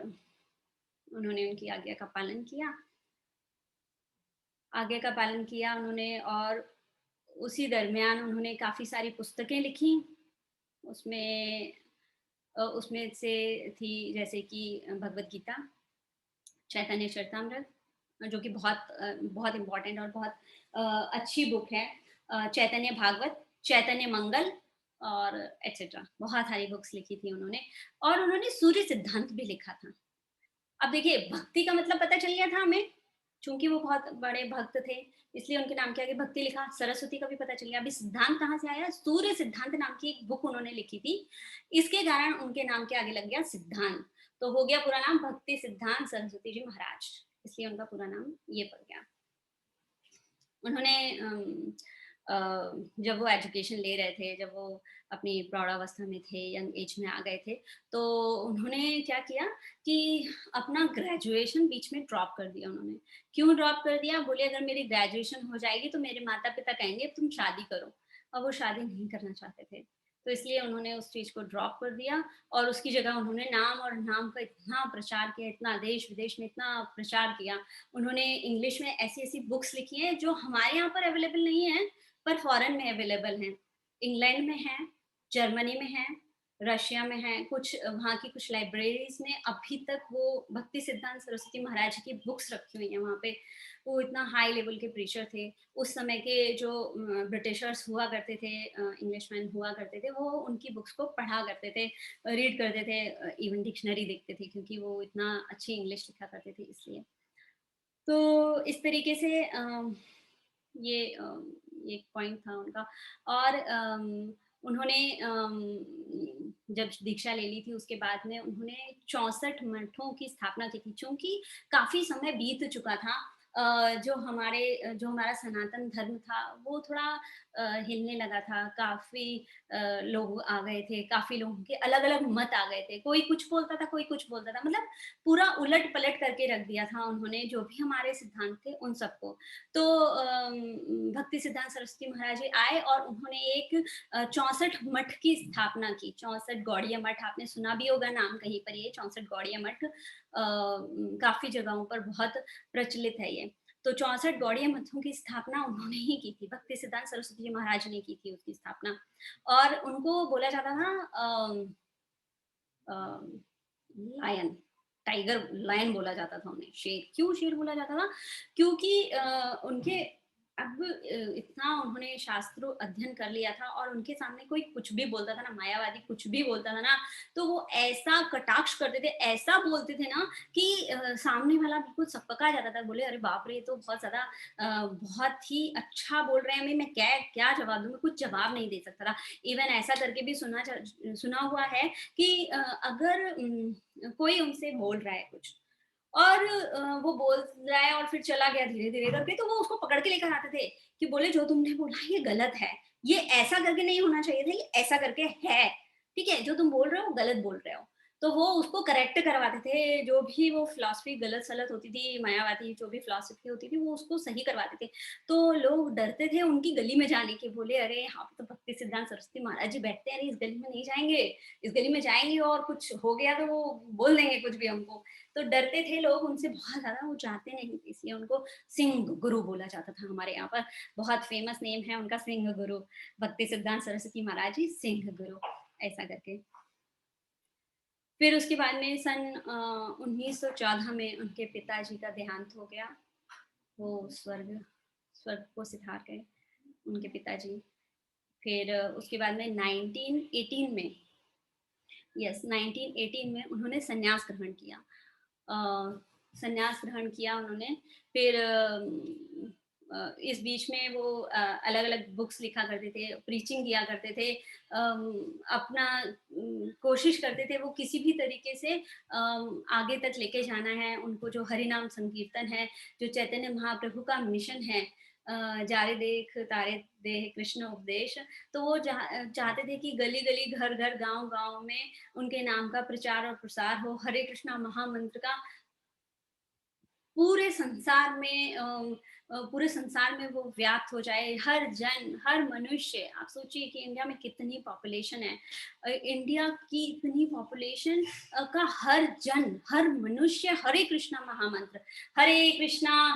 उन्होंने उनकी आज्ञा का पालन किया। आज्ञा का पालन किया उन्होंने और उसी दरमियान उन्होंने काफ़ी सारी पुस्तकें लिखी। उसमें उसमें से थी जैसे कि भगवद गीता, चैतन्य चरितामृत जो कि बहुत इम्पोर्टेंट और बहुत अच्छी बुक है। चैतन्य भागवत, चैतन्य मंगल और एटसेट्रा बहुत सारी बुक्स लिखी थी उन्होंने और उन्होंने सूर्य सिद्धांत भी लिखा था। अब देखिए भक्ति का मतलब पता चल गया था हमें, चूँकि वो बहुत बड़े भक्त थे, इसलिए उनके नाम के आगे भक्ति लिखा, सरस्वती का भी पता चल गया। अभी सिद्धांत कहाँ से आया? सूर्य सिद्धांत नाम की एक बुक उन्होंने लिखी थी, इसके कारण उनके नाम के आगे लग गया सिद्धांत। तो हो गया पूरा नाम भक्ति सिद्धांत सरस्वती जी महाराज, इसलिए उनका पूरा नाम ये पड़ गया। उन्होंने जब वो एजुकेशन ले रहे थे, जब वो अपनी प्रौढ़ावस्था में थे, यंग एज में आ गए थे, तो उन्होंने क्या किया कि अपना ग्रेजुएशन बीच में ड्रॉप कर दिया उन्होंने। क्यों ड्रॉप कर दिया? बोले अगर मेरी ग्रेजुएशन हो जाएगी तो मेरे माता-पिता कहेंगे तुम शादी करो। और वो शादी नहीं करना चाहते थे। तो इसलिए उन्होंने उस चीज़ को ड्रॉप कर दिया और उसकी जगह उन्होंने नाम और नाम का इतना प्रचार किया, इतना देश-विदेश में इतना प्रचार किया। उन्होंने इंग्लिश में ऐसी-ऐसी बुक्स लिखी हैं जो हमारे यहाँ पर अवेलेबल नहीं है, पर फ़ॉरेन में अवेलेबल हैं। इंग्लैंड में है, जर्मनी में है, रशिया में है, कुछ वहाँ की कुछ लाइब्रेरीज़ में अभी तक वो भक्ति सिद्धांत सरस्वती महाराज की बुक्स रखी हुई हैं वहाँ पे। वो इतना हाई लेवल के प्रीचर थे। उस समय के जो ब्रिटिशर्स हुआ करते थे इंग्लिशमैन हुआ करते थे, वो उनकी बुक्स को पढ़ा करते थे, रीड करते थे इवन डिक्शनरी देखते थे क्योंकि वो इतना अच्छी इंग्लिश लिखा करते थे इसलिए। तो इस तरीके से ये एक पॉइंट था उनका और उन्होंने जब दीक्षा ले ली थी उसके बाद में उन्होंने 64 मठों की स्थापना की थी। चूँकि काफ़ी समय बीत चुका था जो हमारा सनातन धर्म था वो थोड़ा हिलने लगा था। काफ़ी लोग आ गए थे, काफ़ी लोगों के अलग-अलग मत आ गए थे। कोई कुछ बोलता था, कोई कुछ बोलता था। मतलब पूरा उलट-पलट करके रख दिया था उन्होंने जो भी हमारे सिद्धांत थे उन सबको। तो भक्ति सिद्धांत सरस्वती महाराज जी आए और उन्होंने एक 64 मठ की स्थापना की। 64 गौड़ीय मठ आपने सुना भी होगा नाम कहीं पर ये 64 गौड़ीय मठ काफ़ी जगहों पर बहुत प्रचलित है ये। तो 64 गौड़ीय मठों की स्थापना उन्होंने ही की थी। भक्ति सिद्धांत सरस्वती जी महाराज ने की थी उसकी स्थापना और उनको बोला जाता था अ, लायन टाइगर लायन बोला जाता था उन्हें शेर क्यों शेर बोला जाता था क्योंकि उनके अब इतना उन्होंने शास्त्रों अध्ययन कर लिया था और उनके सामने कोई कुछ भी बोलता था ना मायावादी कुछ भी बोलता था ना तो वो ऐसा कटाक्ष करते थे ऐसा बोलते थे ना कि सामने वाला बिल्कुल सकपका जाता था बोले अरे बाप रे ये तो बहुत ज्यादा बहुत ही अच्छा बोल रहे हैं मैं क्या क्या जवाब दूं मैं कुछ जवाब नहीं दे सकता था इवन ऐसा करके भी सुना हुआ है कि अगर कोई उनसे बोल रहा है कुछ और वो बोल रहा है और फिर चला गया धीरे-धीरे करके तो वो उसको पकड़ के लेकर आते थे कि बोले जो तुमने बोला ये गलत है। ये ऐसा करके नहीं होना चाहिए था, ये ऐसा करके है। ठीक है? जो तुम बोल रहे हो गलत बोल रहे हो। तो वो उसको करेक्ट करवाते थे, जो भी वो फिलॉसफी गलत-सलत होती थी, मायावादी जो भी फिलॉसफी होती थी, वो उसको सही करवाते थे। तो लोग डरते थे उनकी गली में जाने के, बोले अरे यहाँ पे तो भक्ति सिद्धांत सरस्वती महाराज जी बैठते हैं, अरे इस गली में नहीं जाएँगे, इस गली में जाएँगे और कुछ हो गया तो वो बोल देंगे कुछ भी हमको। तो डरते थे लोग उनसे बहुत ज़्यादा, वो जाते नहीं थे, इसलिए उनको सिंह गुरु बोला जाता था। हमारे यहाँ पर बहुत फेमस नेम है उनका, सिंह गुरु, भक्ति सिद्धांत सरस्वती महाराज जी सिंह गुरु, ऐसा करके। फिर उसके बाद में सन 1914 में उनके पिताजी का देहांत हो गया। वो स्वर्ग स्वर्ग को सिधार गए उनके पिताजी। फिर उसके बाद में 1918 में, यस 1918 में उन्होंने संन्यास ग्रहण किया। संन्यास ग्रहण किया उन्होंने। फिर इस बीच में वो अलग-अलग बुक्स लिखा करते थे, प्रीचिंग किया करते थे, अपना कोशिश करते थे वो किसी भी तरीके से आगे तक लेके जाना है। उनको जो हरि नाम संकीर्तन है, जो चैतन्य महाप्रभु का मिशन है, जारे देख तारे दे कृष्ण उपदेश, तो वो चाहते थे कि गली-गली, घर-घर, गाँव-गाँव में उनके नाम का प्रचार और प्रसार हो, हरे कृष्णा महामंत्र का पूरे संसार में पूरे संसार में वो व्याप्त हो जाए। हर जन, हर मनुष्य, आप सोचिए कि इंडिया में कितनी पॉपुलेशन है। इंडिया की इतनी पॉपुलेशन का हर जन, हर मनुष्य हरे कृष्णा महामंत्र, हरे कृष्णा,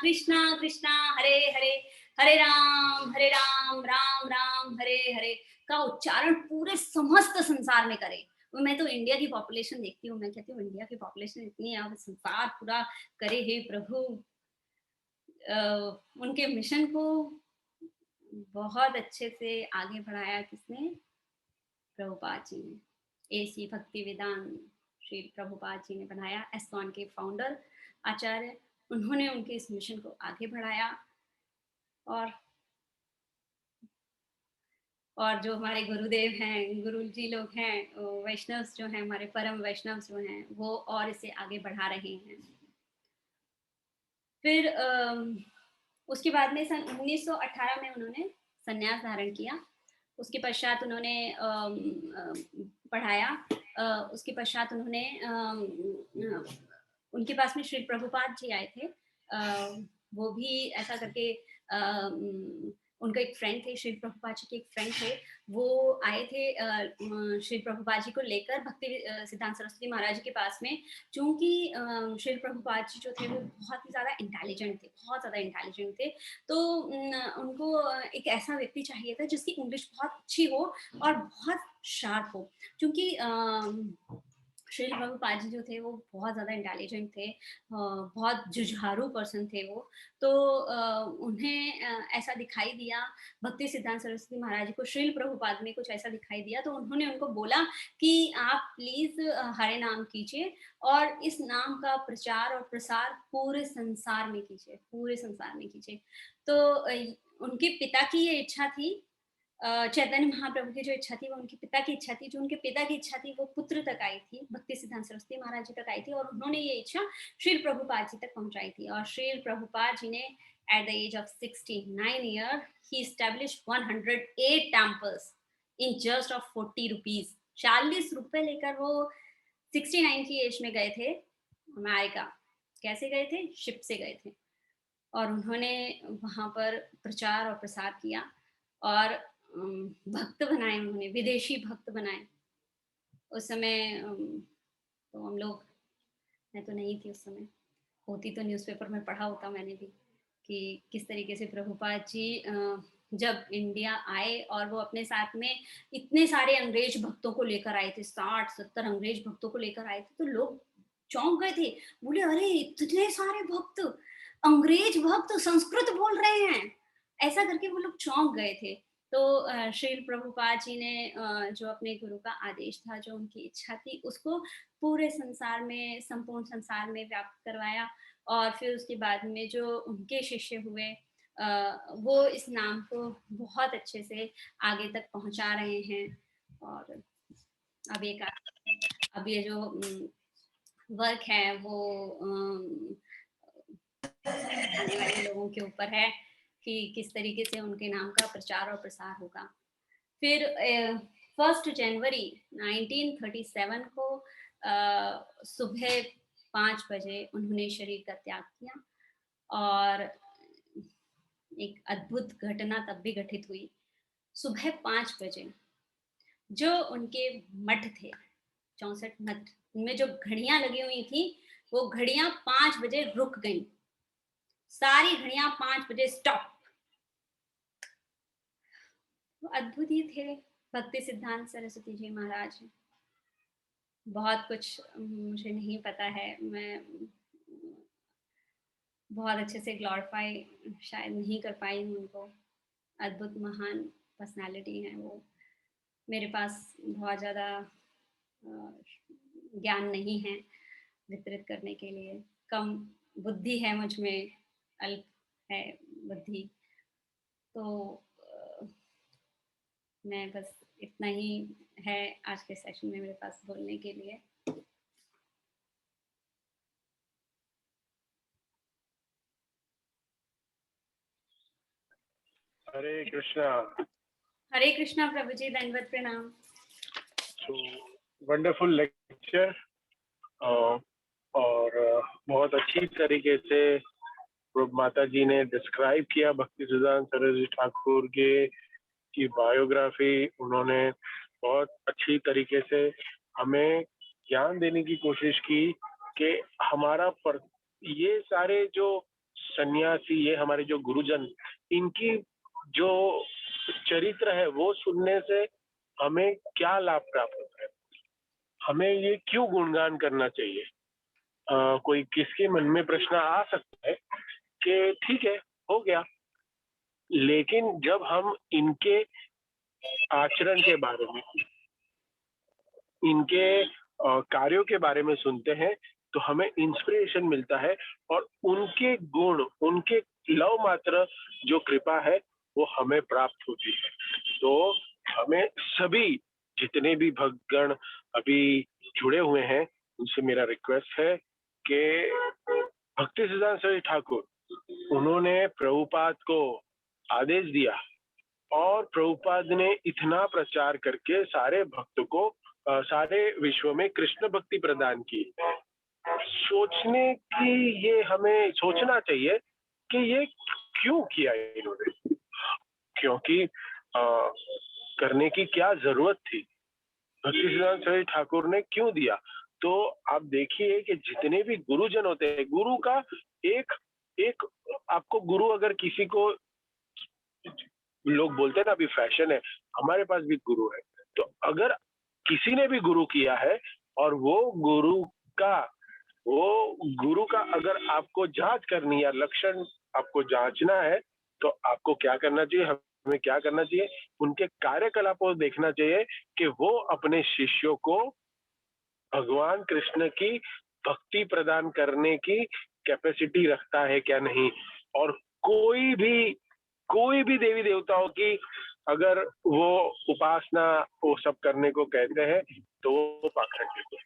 कृष्णा कृष्णा, हरे हरे, हरे राम, राम राम, हरे हरे का उच्चारण पूरे समस्त संसार में करे। मैं तो इंडिया की पॉपुलेशन देखती हूँ, मैं कहती हूँ इंडिया की पॉपुलेशन इतनी है, अब संसार पूरा करे हे प्रभु। अ, उनके मिशन को बहुत अच्छे से आगे बढ़ाया किसने? प्रभुपाद जी ने। एसी भक्ति वेदांत श्री प्रभुपाद जी ने बनाया, एस्कॉन के फाउंडर आचार्य, उन्होंने उनके इस मिशन को आगे बढ़ाया। और जो हमारे गुरुदेव हैं, गुरु जी लोग हैं, वैष्णव जो हैं, हमारे परम वैष्णव जो हैं, वो और इसे आगे बढ़ा रहे हैं। फिर उसके बाद में सन 1918 में उन्होंने संन्यास धारण किया। उसके पश्चात उन्होंने पढ़ाया। उसके पश्चात उन्होंने उनके पास में श्री प्रभुपाद जी आए थे। वो भी ऐसा करके उनका एक फ्रेंड थे, श्री प्रभुपाद जी के एक फ्रेंड थे, वो आए थे श्री प्रभुपाद जी को लेकर भक्ति सिद्धांत सरस्वती महाराज जी के पास में। चूँकि श्री प्रभुपाद जी जो थे वो बहुत ही ज़्यादा इंटेलिजेंट थे, बहुत ज़्यादा इंटेलिजेंट थे। तो उनको एक ऐसा व्यक्ति चाहिए था जिसकी इंग्लिश बहुत अच्छी हो और बहुत शार्प हो। क्योंकि श्री प्रभुपाद जी जो थे वो बहुत ज़्यादा इंटेलिजेंट थे, बहुत जुझारू पर्सन थे वो। तो उन्हें ऐसा दिखाई दिया, भक्ति सिद्धांत सरस्वती महाराज जी को श्रील प्रभुपाद में कुछ ऐसा दिखाई दिया, तो उन्होंने उनको बोला कि आप प्लीज़ हरे नाम कीजिए और इस नाम का प्रचार और प्रसार पूरे संसार में कीजिए, पूरे संसार में कीजिए। तो उनके पिता की ये इच्छा थी, चैतन्य महाप्रभु की जो इच्छा थी वो उनके पिता की इच्छा थी, जो उनके पिता की इच्छा थी वो पुत्र तक आई थी, भक्ति सिद्धांत सरस्वती महाराज जी तक आई थी, और उन्होंने ये इच्छा श्रील प्रभुपाद जी तक पहुंचाई थी। और श्रील प्रभुपाद जी ने at the age of 69 year ही established 108 temples in just of 40 rupees. 40 रुपए लेकर वो 69 की एज में गए थे अमेरिका। कैसे गए थे? शिप से गए थे। और उन्होंने वहां पर प्रचार और प्रसार किया और भक्त बनाए, उन्होंने विदेशी भक्त बनाए। उस समय तो हम लोग, मैं तो नहीं थी उस समय, होती तो न्यूज़पेपर में पढ़ा होता मैंने भी कि किस तरीके से प्रभुपाद जी जब इंडिया आए और वो अपने साथ में इतने सारे अंग्रेज भक्तों को लेकर आए थे, 60-70 अंग्रेज भक्तों को लेकर आए थे, तो लोग चौंक गए थे, बोले अरे इतने सारे भक्त, अंग्रेज भक्त संस्कृत बोल रहे हैं, ऐसा करके वो लोग चौंक गए थे। तो श्रील प्रभुपाद जी ने जो अपने गुरु का आदेश था, जो उनकी इच्छा थी, उसको पूरे संसार में, संपूर्ण संसार में व्याप्त करवाया। और फिर उसके बाद में जो उनके शिष्य हुए, वो इस नाम को बहुत अच्छे से आगे तक पहुंचा रहे हैं। और अब ये अब ये जो वर्क है वो आने वाले लोगों के ऊपर है कि किस तरीके से उनके नाम का प्रचार और प्रसार होगा। फिर 1 जनवरी 1937 को सुबह 5 बजे उन्होंने शरीर का त्याग किया और एक अद्भुत घटना तब भी घटित हुई। सुबह 5 बजे जो उनके मठ थे, 64 मठ, उनमें जो घड़ियाँ लगी हुई थी, वो घड़ियाँ 5 बजे रुक गईं। सारी घड़ियाँ 5 बजे स्टॉप। वो अद्भुत ही थे भक्ति सिद्धांत सरस्वती जी महाराज। बहुत कुछ मुझे नहीं पता है, मैं बहुत अच्छे से ग्लोरीफाई शायद नहीं कर पाई हूँ उनको। अद्भुत महान पर्सनैलिटी हैं वो। मेरे पास बहुत ज़्यादा ज्ञान नहीं है वितरित करने के लिए, कम बुद्धि है मुझ में, अल्प है बुद्धि। तो मैं बस इतना ही है आज के सेशन में मेरे पास बोलने के लिए। हरे कृष्णा। हरे कृष्णा प्रभु जी, दंडवत प्रणाम। वंडरफुल लेक्चर और बहुत अच्छी तरीके से माता जी ने डिस्क्राइब किया भक्ति सिद्धांत सरस्वती ठाकुर के की बायोग्राफी। उन्होंने बहुत अच्छी तरीके से हमें ज्ञान देने की कोशिश की कि ये सारे जो सन्यासी, ये हमारे जो गुरुजन, इनकी जो चरित्र है वो सुनने से हमें क्या लाभ प्राप्त होता है, हमें ये क्यों गुणगान करना चाहिए। कोई किसके मन में प्रश्न आ सकता है कि ठीक है, हो गया, लेकिन जब हम इनके आचरण के बारे में, इनके कार्यों के बारे में सुनते हैं तो हमें इंस्पिरेशन मिलता है और उनके गुण, उनके लव मात्र जो कृपा है वो हमें प्राप्त होती है। तो हमें सभी जितने भी भक्तगण अभी जुड़े हुए हैं उनसे मेरा रिक्वेस्ट है कि भक्ति सिद्धांत सरस्वती ठाकुर, उन्होंने प्रभुपाद को आदेश दिया और प्रभुपाद ने इतना प्रचार करके सारे भक्त को, सारे विश्व में कृष्ण भक्ति प्रदान की। सोचने की, ये हमें सोचना चाहिए कि ये क्यों किया इन्होंने, क्योंकि करने की क्या जरूरत थी, भक्ति सिद्धांत सरस्वती ठाकुर ने क्यों दिया। तो आप देखिए कि जितने भी गुरुजन होते हैं, गुरु का एक आपको गुरु, अगर किसी को, लोग बोलते हैं ना अभी फैशन है, हमारे पास भी गुरु है, तो अगर किसी ने भी गुरु किया है और वो गुरु का अगर आपको जांच करनी है, लक्षण आपको जांचना है, तो आपको क्या करना चाहिए, हमें क्या करना चाहिए, उनके कार्यकलापों को देखना चाहिए कि वो अपने शिष्यों को भगवान कृष्ण की भक्ति प्रदान करने की कैपेसिटी रखता है क्या नहीं। और कोई भी देवी देवताओं की अगर वो उपासना वो सब करने को कहते हैं तो वो पाखंड है।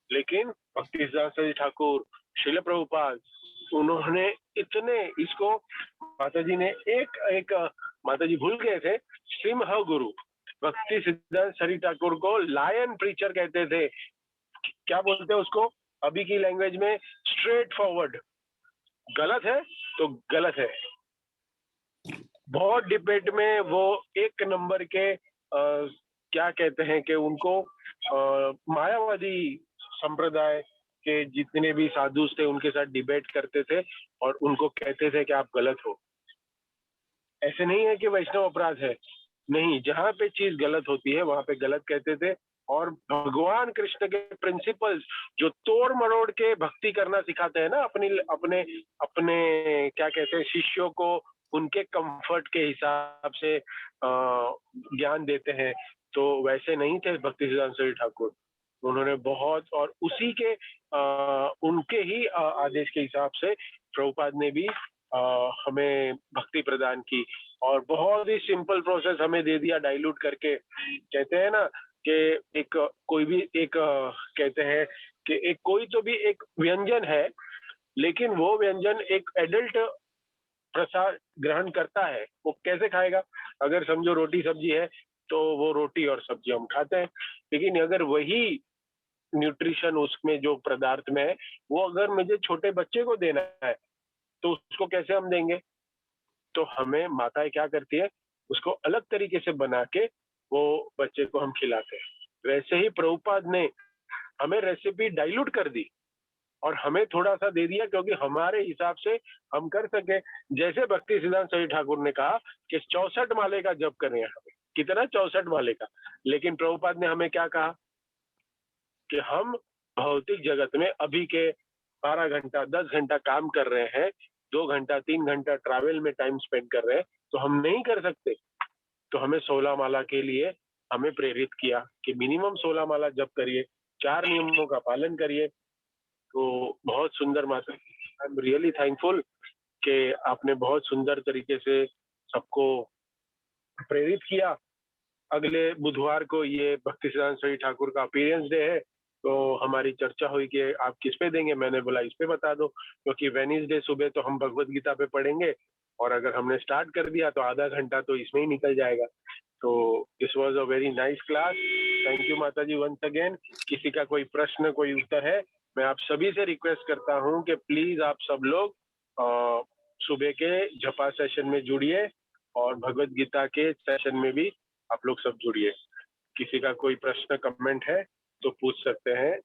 लेकिन भक्ति सिद्धांत सरस्वती ठाकुर, श्रील प्रभुपाद, उन्होंने इतने इसको, माता जी ने एक माता जी भूल गए थे, सिंह गुरु भक्ति सिद्धांत सरस्वती ठाकुर को लायन प्रीचर कहते थे। क्या बोलते हैं उसको अभी की लैंग्वेज में, स्ट्रेट फॉरवर्ड। गलत है तो गलत है। बहुत डिबेट में वो एक नंबर के क्या कहते हैं कि उनको मायावादी संप्रदाय के जितने भी साधु थे उनके साथ डिबेट करते थे और उनको कहते थे कि आप गलत हो। ऐसे नहीं है कि वैष्णव अपराध है, नहीं, जहाँ पे चीज गलत होती है वहां पे गलत कहते थे। और भगवान कृष्ण के प्रिंसिपल्स जो तोड़ मरोड़ के भक्ति करना सिखाते हैं ना, अपने अपने क्या कहते हैं शिष्यों को, उनके कंफर्ट के हिसाब से ज्ञान देते हैं, तो वैसे नहीं थे भक्ति सिद्धांत सरस्वती ठाकुर। उन्होंने बहुत, और उसी के उनके ही आदेश के हिसाब से प्रभुपाद ने भी हमें भक्ति प्रदान की और बहुत ही सिंपल प्रोसेस हमें दे दिया डाइल्यूट करके। कहते हैं ना कि एक कोई भी एक कहते हैं कि एक कोई तो भी एक व्यंजन है, लेकिन वो व्यंजन एक एडल्ट प्रसाद ग्रहण करता है, वो कैसे खाएगा। अगर समझो रोटी सब्जी है तो वो रोटी और सब्जी हम खाते हैं। लेकिन अगर वही न्यूट्रिशन उसमें जो पदार्थ में है वो अगर मुझे छोटे बच्चे को देना है तो उसको कैसे हम देंगे? तो हमें माताएं क्या करती है, उसको अलग तरीके से बना के वो बच्चे को हम खिलाते हैं। वैसे ही प्रभुपाद ने हमें रेसिपी डाइल्यूट कर दी और हमें थोड़ा सा दे दिया क्योंकि हमारे हिसाब से हम कर सके। जैसे भक्ति सिद्धांत सही ठाकुर ने कहा कि 64 माले का जप करें, हमें कितना 64 माले का। लेकिन प्रभुपाद ने हमें क्या कहा कि हम भौतिक जगत में अभी के 12 घंटा 10 घंटा काम कर रहे हैं, 2 घंटा 3 घंटा ट्रैवल में टाइम स्पेंड कर रहे हैं, तो हम नहीं कर सकते। तो हमें 16 माला के लिए हमें प्रेरित किया कि मिनिमम 16 माला जप करिए, 4 नियमों का पालन करिए। तो बहुत सुंदर माता, आई एम रियली थैंकफुल कि आपने बहुत सुंदर तरीके से सबको प्रेरित किया। अगले बुधवार को ये भक्ति सिद्धांत सही ठाकुर का अपीयरेंस डे है, तो हमारी चर्चा हुई कि आप किस पे देंगे। मैंने बोला इस पे बता दो, क्योंकि वेडनेसडे सुबह तो हम भगवत गीता पे पढ़ेंगे और अगर हमने स्टार्ट कर दिया तो आधा घंटा तो इसमें ही निकल जाएगा। तो this was a very nice class. Thank you माता जी वंस अगेन। किसी का कोई प्रश्न कोई उत्तर है, मैं आप सभी से रिक्वेस्ट करता हूँ कि प्लीज आप सब लोग सुबह के जपा सेशन में जुड़िए और भगवत गीता के सेशन में भी आप लोग सब जुड़िए। किसी का कोई प्रश्न कमेंट है तो पूछ सकते हैं।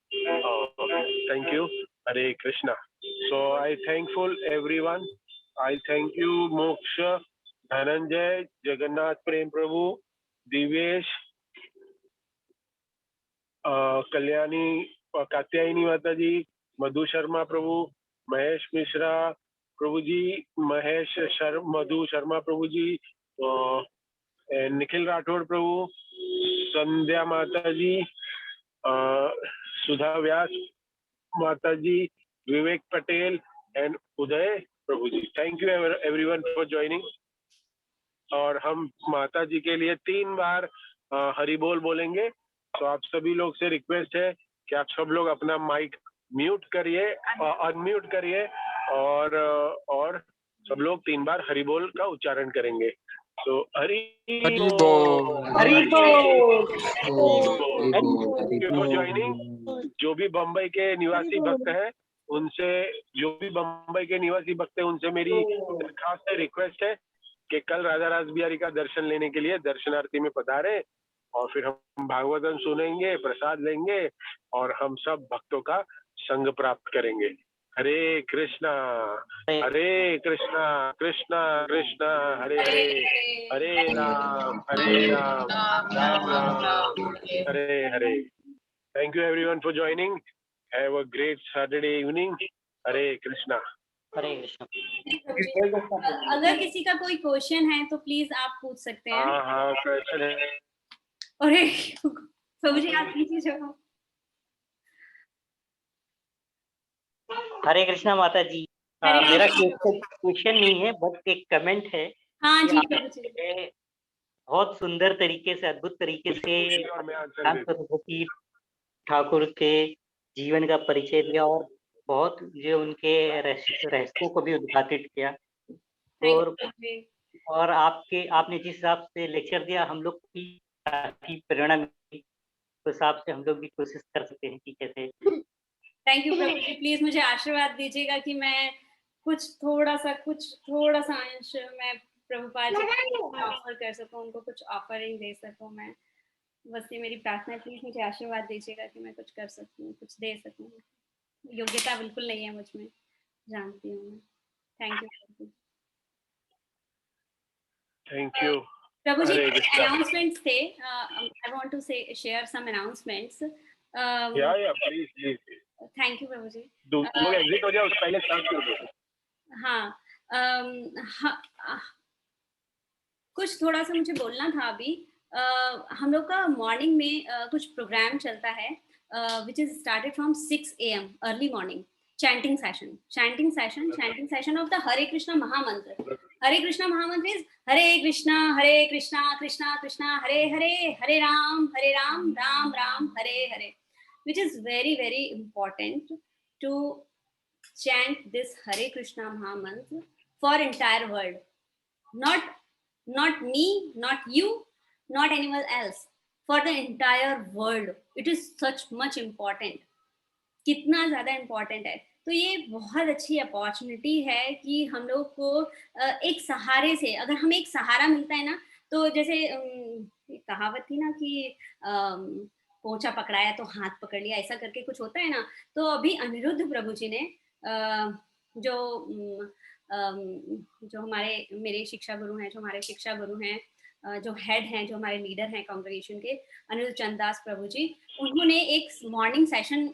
Thank you. Hare Krishna. So I thankful everyone. I thank you मोक्ष, धनंजय, जगन्नाथ प्रेम प्रभु, दिवेश, कल्याणी, कात्यायनी माता जी, मधु शर्मा प्रभु, महेश मिश्रा प्रभु जी, मधु शर्मा प्रभु जी, निखिल राठौड़ प्रभु, संध्या माता जी, सुधा व्यास माता जी, विवेक पटेल एंड उदय प्रभु जी। Thank you everyone for joining. और हम माता जी के लिए 3 बार हरि बोल बोलेंगे। तो आप सभी लोग से रिक्वेस्ट है कि आप सब लोग अपना माइक म्यूट करिए, अनम्यूट करिए और सब लोग 3 बार हरि बोल का उच्चारण करेंगे। तो हरि बोल, हरि बोल, थैंक यू फॉर ज्वाइनिंग। जो भी बम्बई के निवासी भक्त हैं उनसे मेरी खास रिक्वेस्ट है कि कल राधा रास बिहारी का दर्शन लेने के लिए दर्शनार्थी में पधारे और फिर हम भागवतम सुनेंगे, प्रसाद लेंगे और हम सब भक्तों का संग प्राप्त करेंगे। Hare Krishna Krishna Krishna Hare Hare, Hare Ram Ram Ram Hare Hare. Thank you everyone for joining. Have a great Saturday evening. Hare Krishna. Hare Krishna. अगर किसी का कोई क्वेश्चन है तो प्लीज आप पूछ सकते हैं। हाँ क्वेश्चन है। अरे प्रभु जी आप कीजिए जवाब। हरे कृष्णा माता जी। मेरा क्वेश्चन नहीं है, बस एक कमेंट है। हाँ जी कि प्रभु जी। बहुत सुंदर तरीके से, अद्भुत तरीके से और मैं आंसर देता हूं। सरस्वती ठाकुर के जीवन का परिचय दिया और बहुत जो उनके रहस्यों को भी उद्घाटित किया। Thank you. और आपने जिस हिसाब से लेक्चर दिया, हम लोग की काफी प्रेरणा मिली। उस हिसाब से हम लोग भी कोशिश कर सकते हैं कि कैसे। थैंक यू प्रभु जी। प्लीज मुझे आशीर्वाद दीजिएगा कि मैं कुछ थोड़ा सा अंश मैं प्रभुपाद जी को ऑफर कर सकूं, उनको कुछ ऑफरिंग दे सकूं। मैं बस ये मेरी प्रार्थना है। प्लीज मुझे आशीर्वाद दीजिएगा कि मैं कुछ कर सकूं, कुछ दे सकूं। योग्यता बिल्कुल नहीं है मुझ में, जानती हूँ मैं। Thank you. Thank you. प्रभु जी, हरे कृष्णा। अनाउंसमेंट्स थे। I want to share some announcements. या प्लीज। थैंक यू प्रभु जी। लोग एग्जिट हो जाओ उससे पहले स्टार्ट कर दो। हाँ, कुछ थोड़ा सा मुझे बोलना था अभी। हम लोग का मॉर्निंग में कुछ प्रोग्राम चलता है which is started from 6 AM early morning. chanting session of the Hare Krishna Mahamantra. Hare Krishna Mahamantra is Hare Krishna Krishna Krishna Hare Hare, Hare Ram Ram Ram Hare Hare, which is very very important to chant this Hare Krishna Mahamantra for entire world. Not me, not you, not anyone else, for the entire world. It is such much important. कितना ज़्यादा important है। तो ये बहुत अच्छी opportunity है कि हम लोग को एक सहारे से, अगर हमें एक सहारा मिलता है ना, तो जैसे एक कहावत थी ना कि पोंछा पकड़ाया तो हाथ पकड़ लिया, ऐसा करके कुछ होता है ना। तो अभी अनिरुद्ध प्रभु जी ने जो जो हमारे मेरे शिक्षा गुरु हैं, जो हमारे शिक्षा गुरु हैं, जो हेड हैं, जो हमारे लीडर हैं कांग्रेगेशन के, अनिरुद्ध चंद्रदास प्रभु जी, उन्होंने एक मॉर्निंग सेशन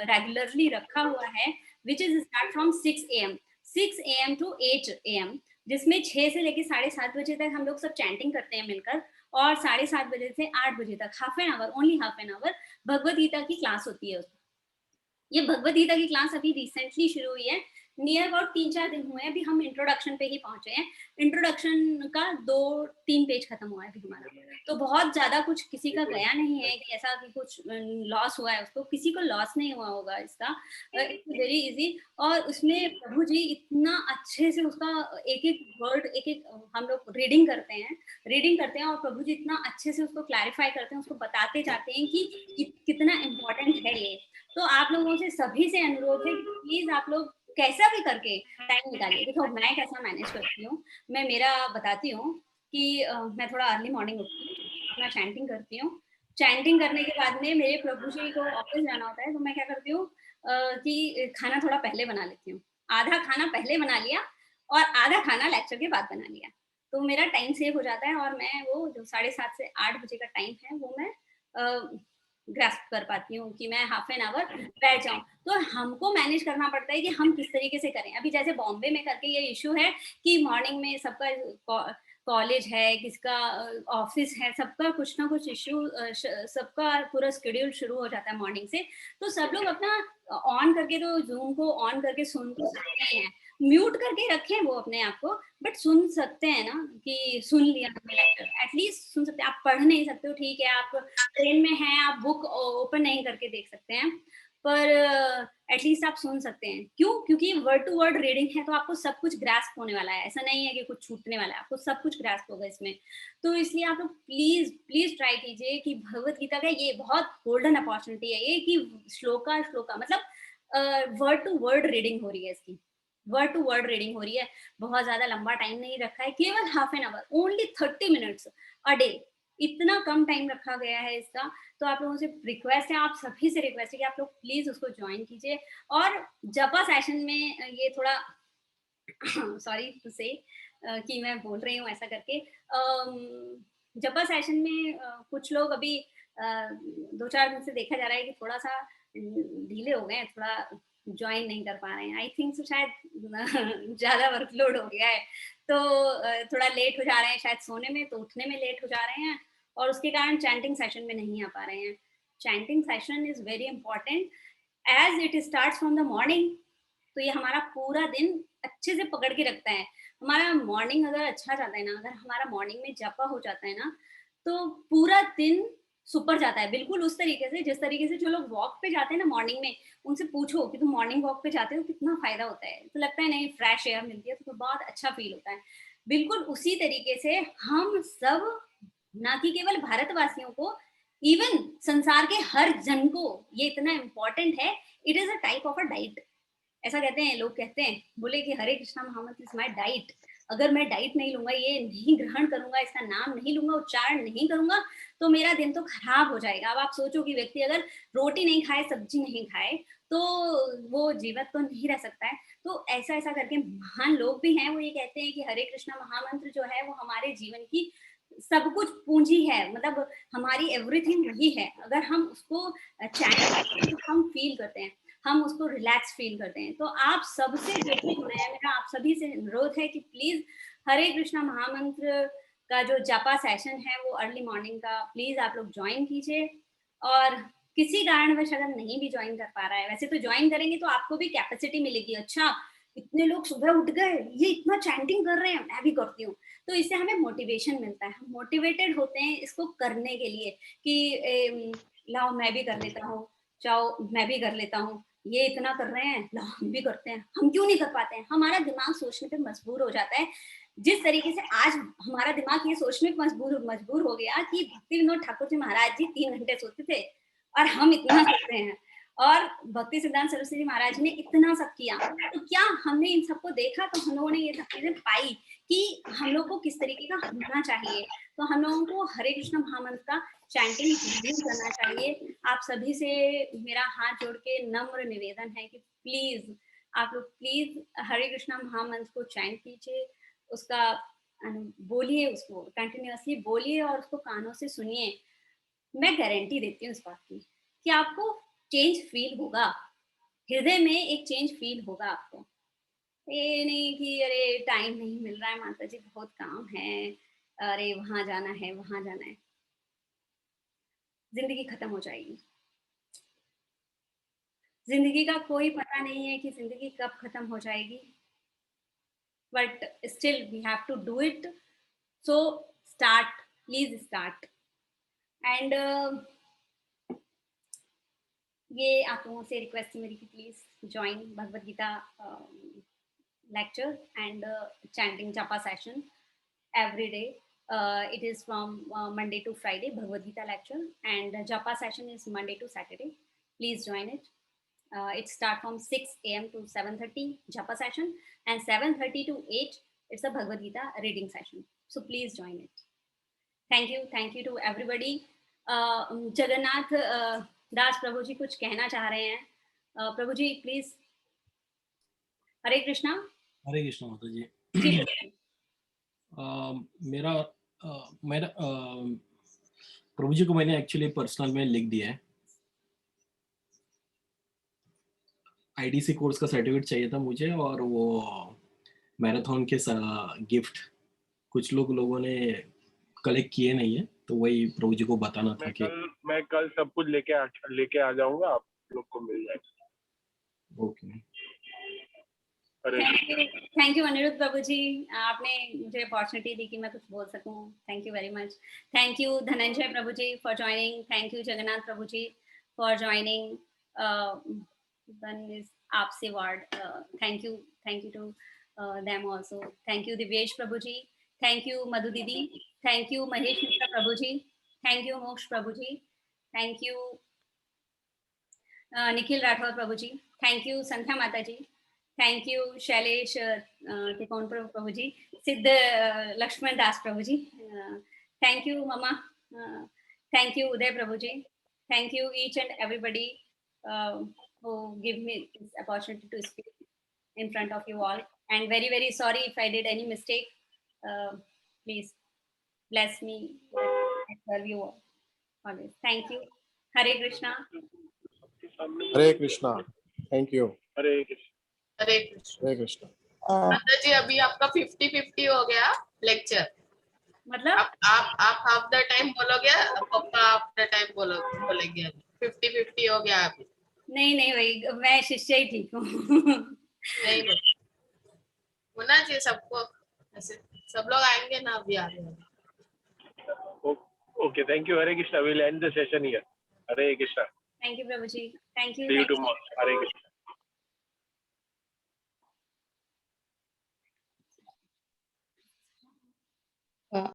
रेगुलरली रखा हुआ है, which is start from 6 AM to 8 AM, जिसमें 6 से लेके 7:30 बजे तक हम लोग सब चैंटिंग करते हैं मिलकर, और 7:30 बजे से 8 बजे तक half an hour, only half an hour Bhagavad Gita की क्लास होती है उसमें। ये भगवत गीता की क्लास अभी रिसेंटली शुरू हुई है, नियर अबाउट 3-4 दिन हुए हैं, अभी हम इंट्रोडक्शन पे ही पहुंचे हैं। इंट्रोडक्शन का 2-3 पेज खत्म हुआ है अभी हमारा, तो बहुत ज्यादा कुछ किसी का गया नहीं है कि ऐसा कि कुछ लॉस हुआ है, उसको किसी को लॉस नहीं हुआ होगा इसका। इट्स वेरी इजी, और उसमें प्रभु जी इतना अच्छे से उसका एक एक वर्ड, एक एक हम लोग रीडिंग करते हैं, और प्रभु जी इतना अच्छे से उसको क्लैरिफाई करते हैं, उसको बताते जाते हैं कि कितना इम्पोर्टेंट है ये। तो आप लोगों से सभी से अनुरोध है कि प्लीज आप लोग कैसा भी करके टाइम निकालिए। देखो मैं कैसा मैनेज करती हूँ, मैं मेरा बताती हूँ कि मैं थोड़ा अर्ली मॉर्निंग उठती हूँ, अपना चैंटिंग करती हूँ। चैंटिंग करने के बाद में मेरे प्रभु जी को ऑफिस जाना होता है, तो मैं क्या करती हूँ कि खाना थोड़ा पहले बना लेती हूँ। आधा खाना पहले बना लिया और आधा खाना लेक्चर के बाद बना लिया, तो मेरा टाइम सेव हो जाता है, और मैं वो जो 7:30 से 8 बजे का टाइम है वो मैं ग्रास्प कर पाती हूँ कि मैं हाफ एन आवर बैठ जाऊँ। तो हमको मैनेज करना पड़ता है कि हम किस तरीके से करें। अभी जैसे बॉम्बे में करके ये इश्यू है कि मॉर्निंग में सबका कॉलेज है, किसका ऑफिस है, सबका कुछ ना कुछ इश्यू, सबका पूरा शेड्यूल शुरू हो जाता है मॉर्निंग से। तो सब लोग अपना ऑन करके, तो जूम को ऑन करके सुन तो सकते हैं, म्यूट करके रखें वो अपने आप को, बट सुन सकते हैं ना, कि सुन लिया हमने लेक्चर, एटलीस्ट सुन सकते हैं। आप पढ़ नहीं सकते हो, ठीक है, आप ट्रेन में हैं, आप बुक ओपन नहीं करके देख सकते हैं, पर एटलीस्ट आप सुन सकते हैं। क्यों? क्योंकि वर्ड टू वर्ड रीडिंग है, तो आपको सब कुछ ग्रास्प होने वाला है, ऐसा नहीं है कि कुछ छूटने वाला है, आपको सब कुछ ग्रास्प होगा इसमें। तो इसलिए आप लोग प्लीज प्लीज ट्राई कीजिए कि भगवत गीता का ये बहुत गोल्डन अपॉर्चुनिटी है ये, कि श्लोका श्लोका मतलब वर्ड टू वर्ड रीडिंग हो रही है इसकी, वर्ड टू वर्ड रीडिंग हो रही है। बहुत ज्यादा लंबा टाइम नहीं रखा है, केवल half an hour, only 30 minutes a day, इतना कम टाइम रखा गया है इसका। तो आप लोगों से रिक्वेस्ट है, आप सभी से रिक्वेस्ट है कि आप लोग प्लीज उसको ज्वाइन कीजिए। और जपा सेशन में ये थोड़ा सॉरी टू से कि मैं बोल रही हूँ ऐसा करके, जपा सेशन में कुछ लोग अभी 2-4 दिन से देखा जा रहा है कि थोड़ा सा ढीले हो गए हैं, थोड़ा ज्वाइन नहीं कर पा रहे हैं। आई थिंक so शायद ज्यादा वर्कलोड हो गया है, तो थोड़ा लेट हो जा रहे हैं शायद सोने में, तो उठने में लेट हो जा रहे हैं, और उसके कारण चैंटिंग सेशन में नहीं आ पा रहे हैं। Chanting session is very important, as it starts from the morning, तो ये हमारा पूरा दिन अच्छे से पकड़ के रखता है। हमारा मॉर्निंग अगर अच्छा जाता है ना, अगर हमारा मॉर्निंग में जपा हो जाता है ना, तो पूरा दिन सुपर जाता है, बिल्कुल उस तरीके से जिस तरीके से जो लोग वॉक पे जाते हैं ना मॉर्निंग में, उनसे पूछो कि तुम मॉर्निंग वॉक पे जाते हो, कितना फायदा होता है, तो लगता है नहीं फ्रेश एयर मिलती है, तो बहुत अच्छा फील होता है। बिल्कुल उसी तरीके से हम सब, ना कि केवल भारतवासियों को, इवन संसार के हर जन को ये इतना इम्पोर्टेंट है। It is a type of a diet, ऐसा कहते हैं लोग, कहते हैं, बोले कि हरे कृष्णा महामंत्र इज माय डाइट। अगर मैं डाइट नहीं लूंगा, ये नहीं ग्रहण करूंगा, इसका नाम नहीं लूंगा, उच्चारण नहीं करूंगा, तो मेरा दिन तो खराब हो जाएगा। अब आप सोचो कि व्यक्ति अगर रोटी नहीं खाए, सब्जी नहीं खाए, तो वो जीवित तो नहीं रह सकता है। तो ऐसा ऐसा करके महान लोग भी हैं, वो ये कहते हैं कि हरे कृष्णा महामंत्र जो है वो हमारे जीवन की सब कुछ पूंजी है, मतलब हमारी एवरीथिंग वही है। अगर हम उसको चैन हम फील करते हैं, हम उसको रिलैक्स फील करते हैं। तो आप सबसे जो भी मैं, मेरा आप सभी से अनुरोध है कि प्लीज हरे कृष्णा महामंत्र का जो जापा सेशन है वो अर्ली मॉर्निंग का प्लीज आप लोग ज्वाइन कीजिए। और किसी कारणवश अगर नहीं भी ज्वाइन कर पा रहा है, वैसे तो ज्वाइन करेंगे तो आपको भी कैपेसिटी मिलेगी, अच्छा इतने लोग सुबह उठ गए, ये इतना चैंटिंग कर रहे हैं, मैं भी करती हूँ। तो इससे हमें मोटिवेशन मिलता है, हम मोटिवेटेड होते हैं इसको करने के लिए कि लाओ मैं भी कर लेता हूँ, जाओ मैं भी कर लेता हूँ, ये इतना कर रहे हैं, लाओ हम भी करते हैं, हम क्यों नहीं कर पाते हैं। हमारा दिमाग सोचने पे मजबूर हो जाता है। जिस तरीके से आज हमारा दिमाग ये सोचने को मजबूर हो गया कि भक्ति विनोद ठाकुर जी महाराज जी 3 घंटे सोते थे और हम इतना सोते हैं, और भक्ति सिद्धांत सरस्वती जी महाराज ने इतना सब किया। तो क्या हमने इन सबको देखा, तो हम लोगों ने ये सब चीजें पाई कि हम लोग को किस तरीके का होना चाहिए। तो हम लोगों को हरे कृष्ण महामंत्र का चैंटिंग जरूर करना चाहिए। आप सभी से मेरा हाथ जोड़ के नम्र निवेदन है कि प्लीज आप लोग प्लीज हरे कृष्ण महामंत्र को चैंट कीजिए, उसका बोलिए, उसको कंटिन्यूअसली बोलिए और उसको कानों से सुनिए। मैं गारंटी देती हूँ इस बात की कि आपको चेंज फील होगा, हृदय में एक चेंज फील होगा आपको। ये नहीं कि अरे टाइम नहीं मिल रहा है माता जी, बहुत काम है, अरे वहां जाना है वहां जाना है। जिंदगी खत्म हो जाएगी। जिंदगी का कोई पता नहीं है कि जिंदगी कब खत्म हो जाएगी, but still we have to do it. So start, please start. And ये आप लोगों से रिक्वेस्ट है मेरी कि please join Bhagavad Gita lecture and chanting japa session every day. It is from Monday to Friday, Bhagavad Gita lecture, and japa session is Monday to Saturday. Please join it. It starts from 6 a.m. to 7:30 japa session, and 7:30 to 8 it's a Bhagavad Gita reading session. So please join it. Thank you to everybody. Jagannath Das प्रभु जी कुछ कहना चाह रहे हैं। प्रभु जी please. Hare Krishna. Hare Krishna माता जी। जी मेरा प्रभु जी को मैंने एक्चुअली पर्सनल में लिख दिया है। आईडीसी कोर्स का सर्टिफिकेट चाहिए था मुझे, और वो मैराथन के गिफ्ट कुछ लोगों ने कलेक्ट किए नहीं है, तो वही प्रभु जी को बताना था कि मैं कल सब कुछ लेके आ जाऊंगा, आप लोग को मिल जाएगा। ओके। थैंक यू अनिरुद्ध प्रभु जी, आपने मुझे अपॉर्चुनिटी दी कि मैं कुछ बोल सकूं। Thank you very much. Thank you Dhananjay प्रभु जी for joining. Thank you Jagannath प्रभु जी फॉर ज्वाइनिंग। आपसे वार्ड। Thank you to them also. Thank you Divyesh प्रभु जी। थैंक यू मधु दीदी। थैंक यू महेश मिश्रा प्रभु जी। थैंक यू मोक्ष प्रभु जी। थैंक यू निखिल राठौर प्रभु जी। थैंक यू संध्या माता जी। थैंक यू शैलेश तिकोन प्रभु जी। सिद्ध लक्ष्मण दास प्रभु जी। Thank you mama. Thank you Uday प्रभु जी। Thank you each and everybody who give me this opportunity to speak in front of you all, and very sorry if I did any mistake. Please bless me. I serve you all always. Thank you. Hare Krishna. Hare Krishna. Thank you. Hare Krishna. Hare Krishna. Hare Krishna. माता जी अभी आपका 50-50 हो गया lecture. मतलब आप half the time बोलोगे, पप्पा half the time बोलेंगे। 50-50 हो गया अभी। नहीं भाई, मैं शिष्य ही ठीक हूँ। नहीं होना चाहिए सबको, ऐसे सब लोग आएंगे ना अभी आ रहे हैं। Okay, thank you. Hare Krishna. Will end the session here. Hare Krishna. Thank you प्रभु जी। Thank you. See you tomorrow. Hare Krishna.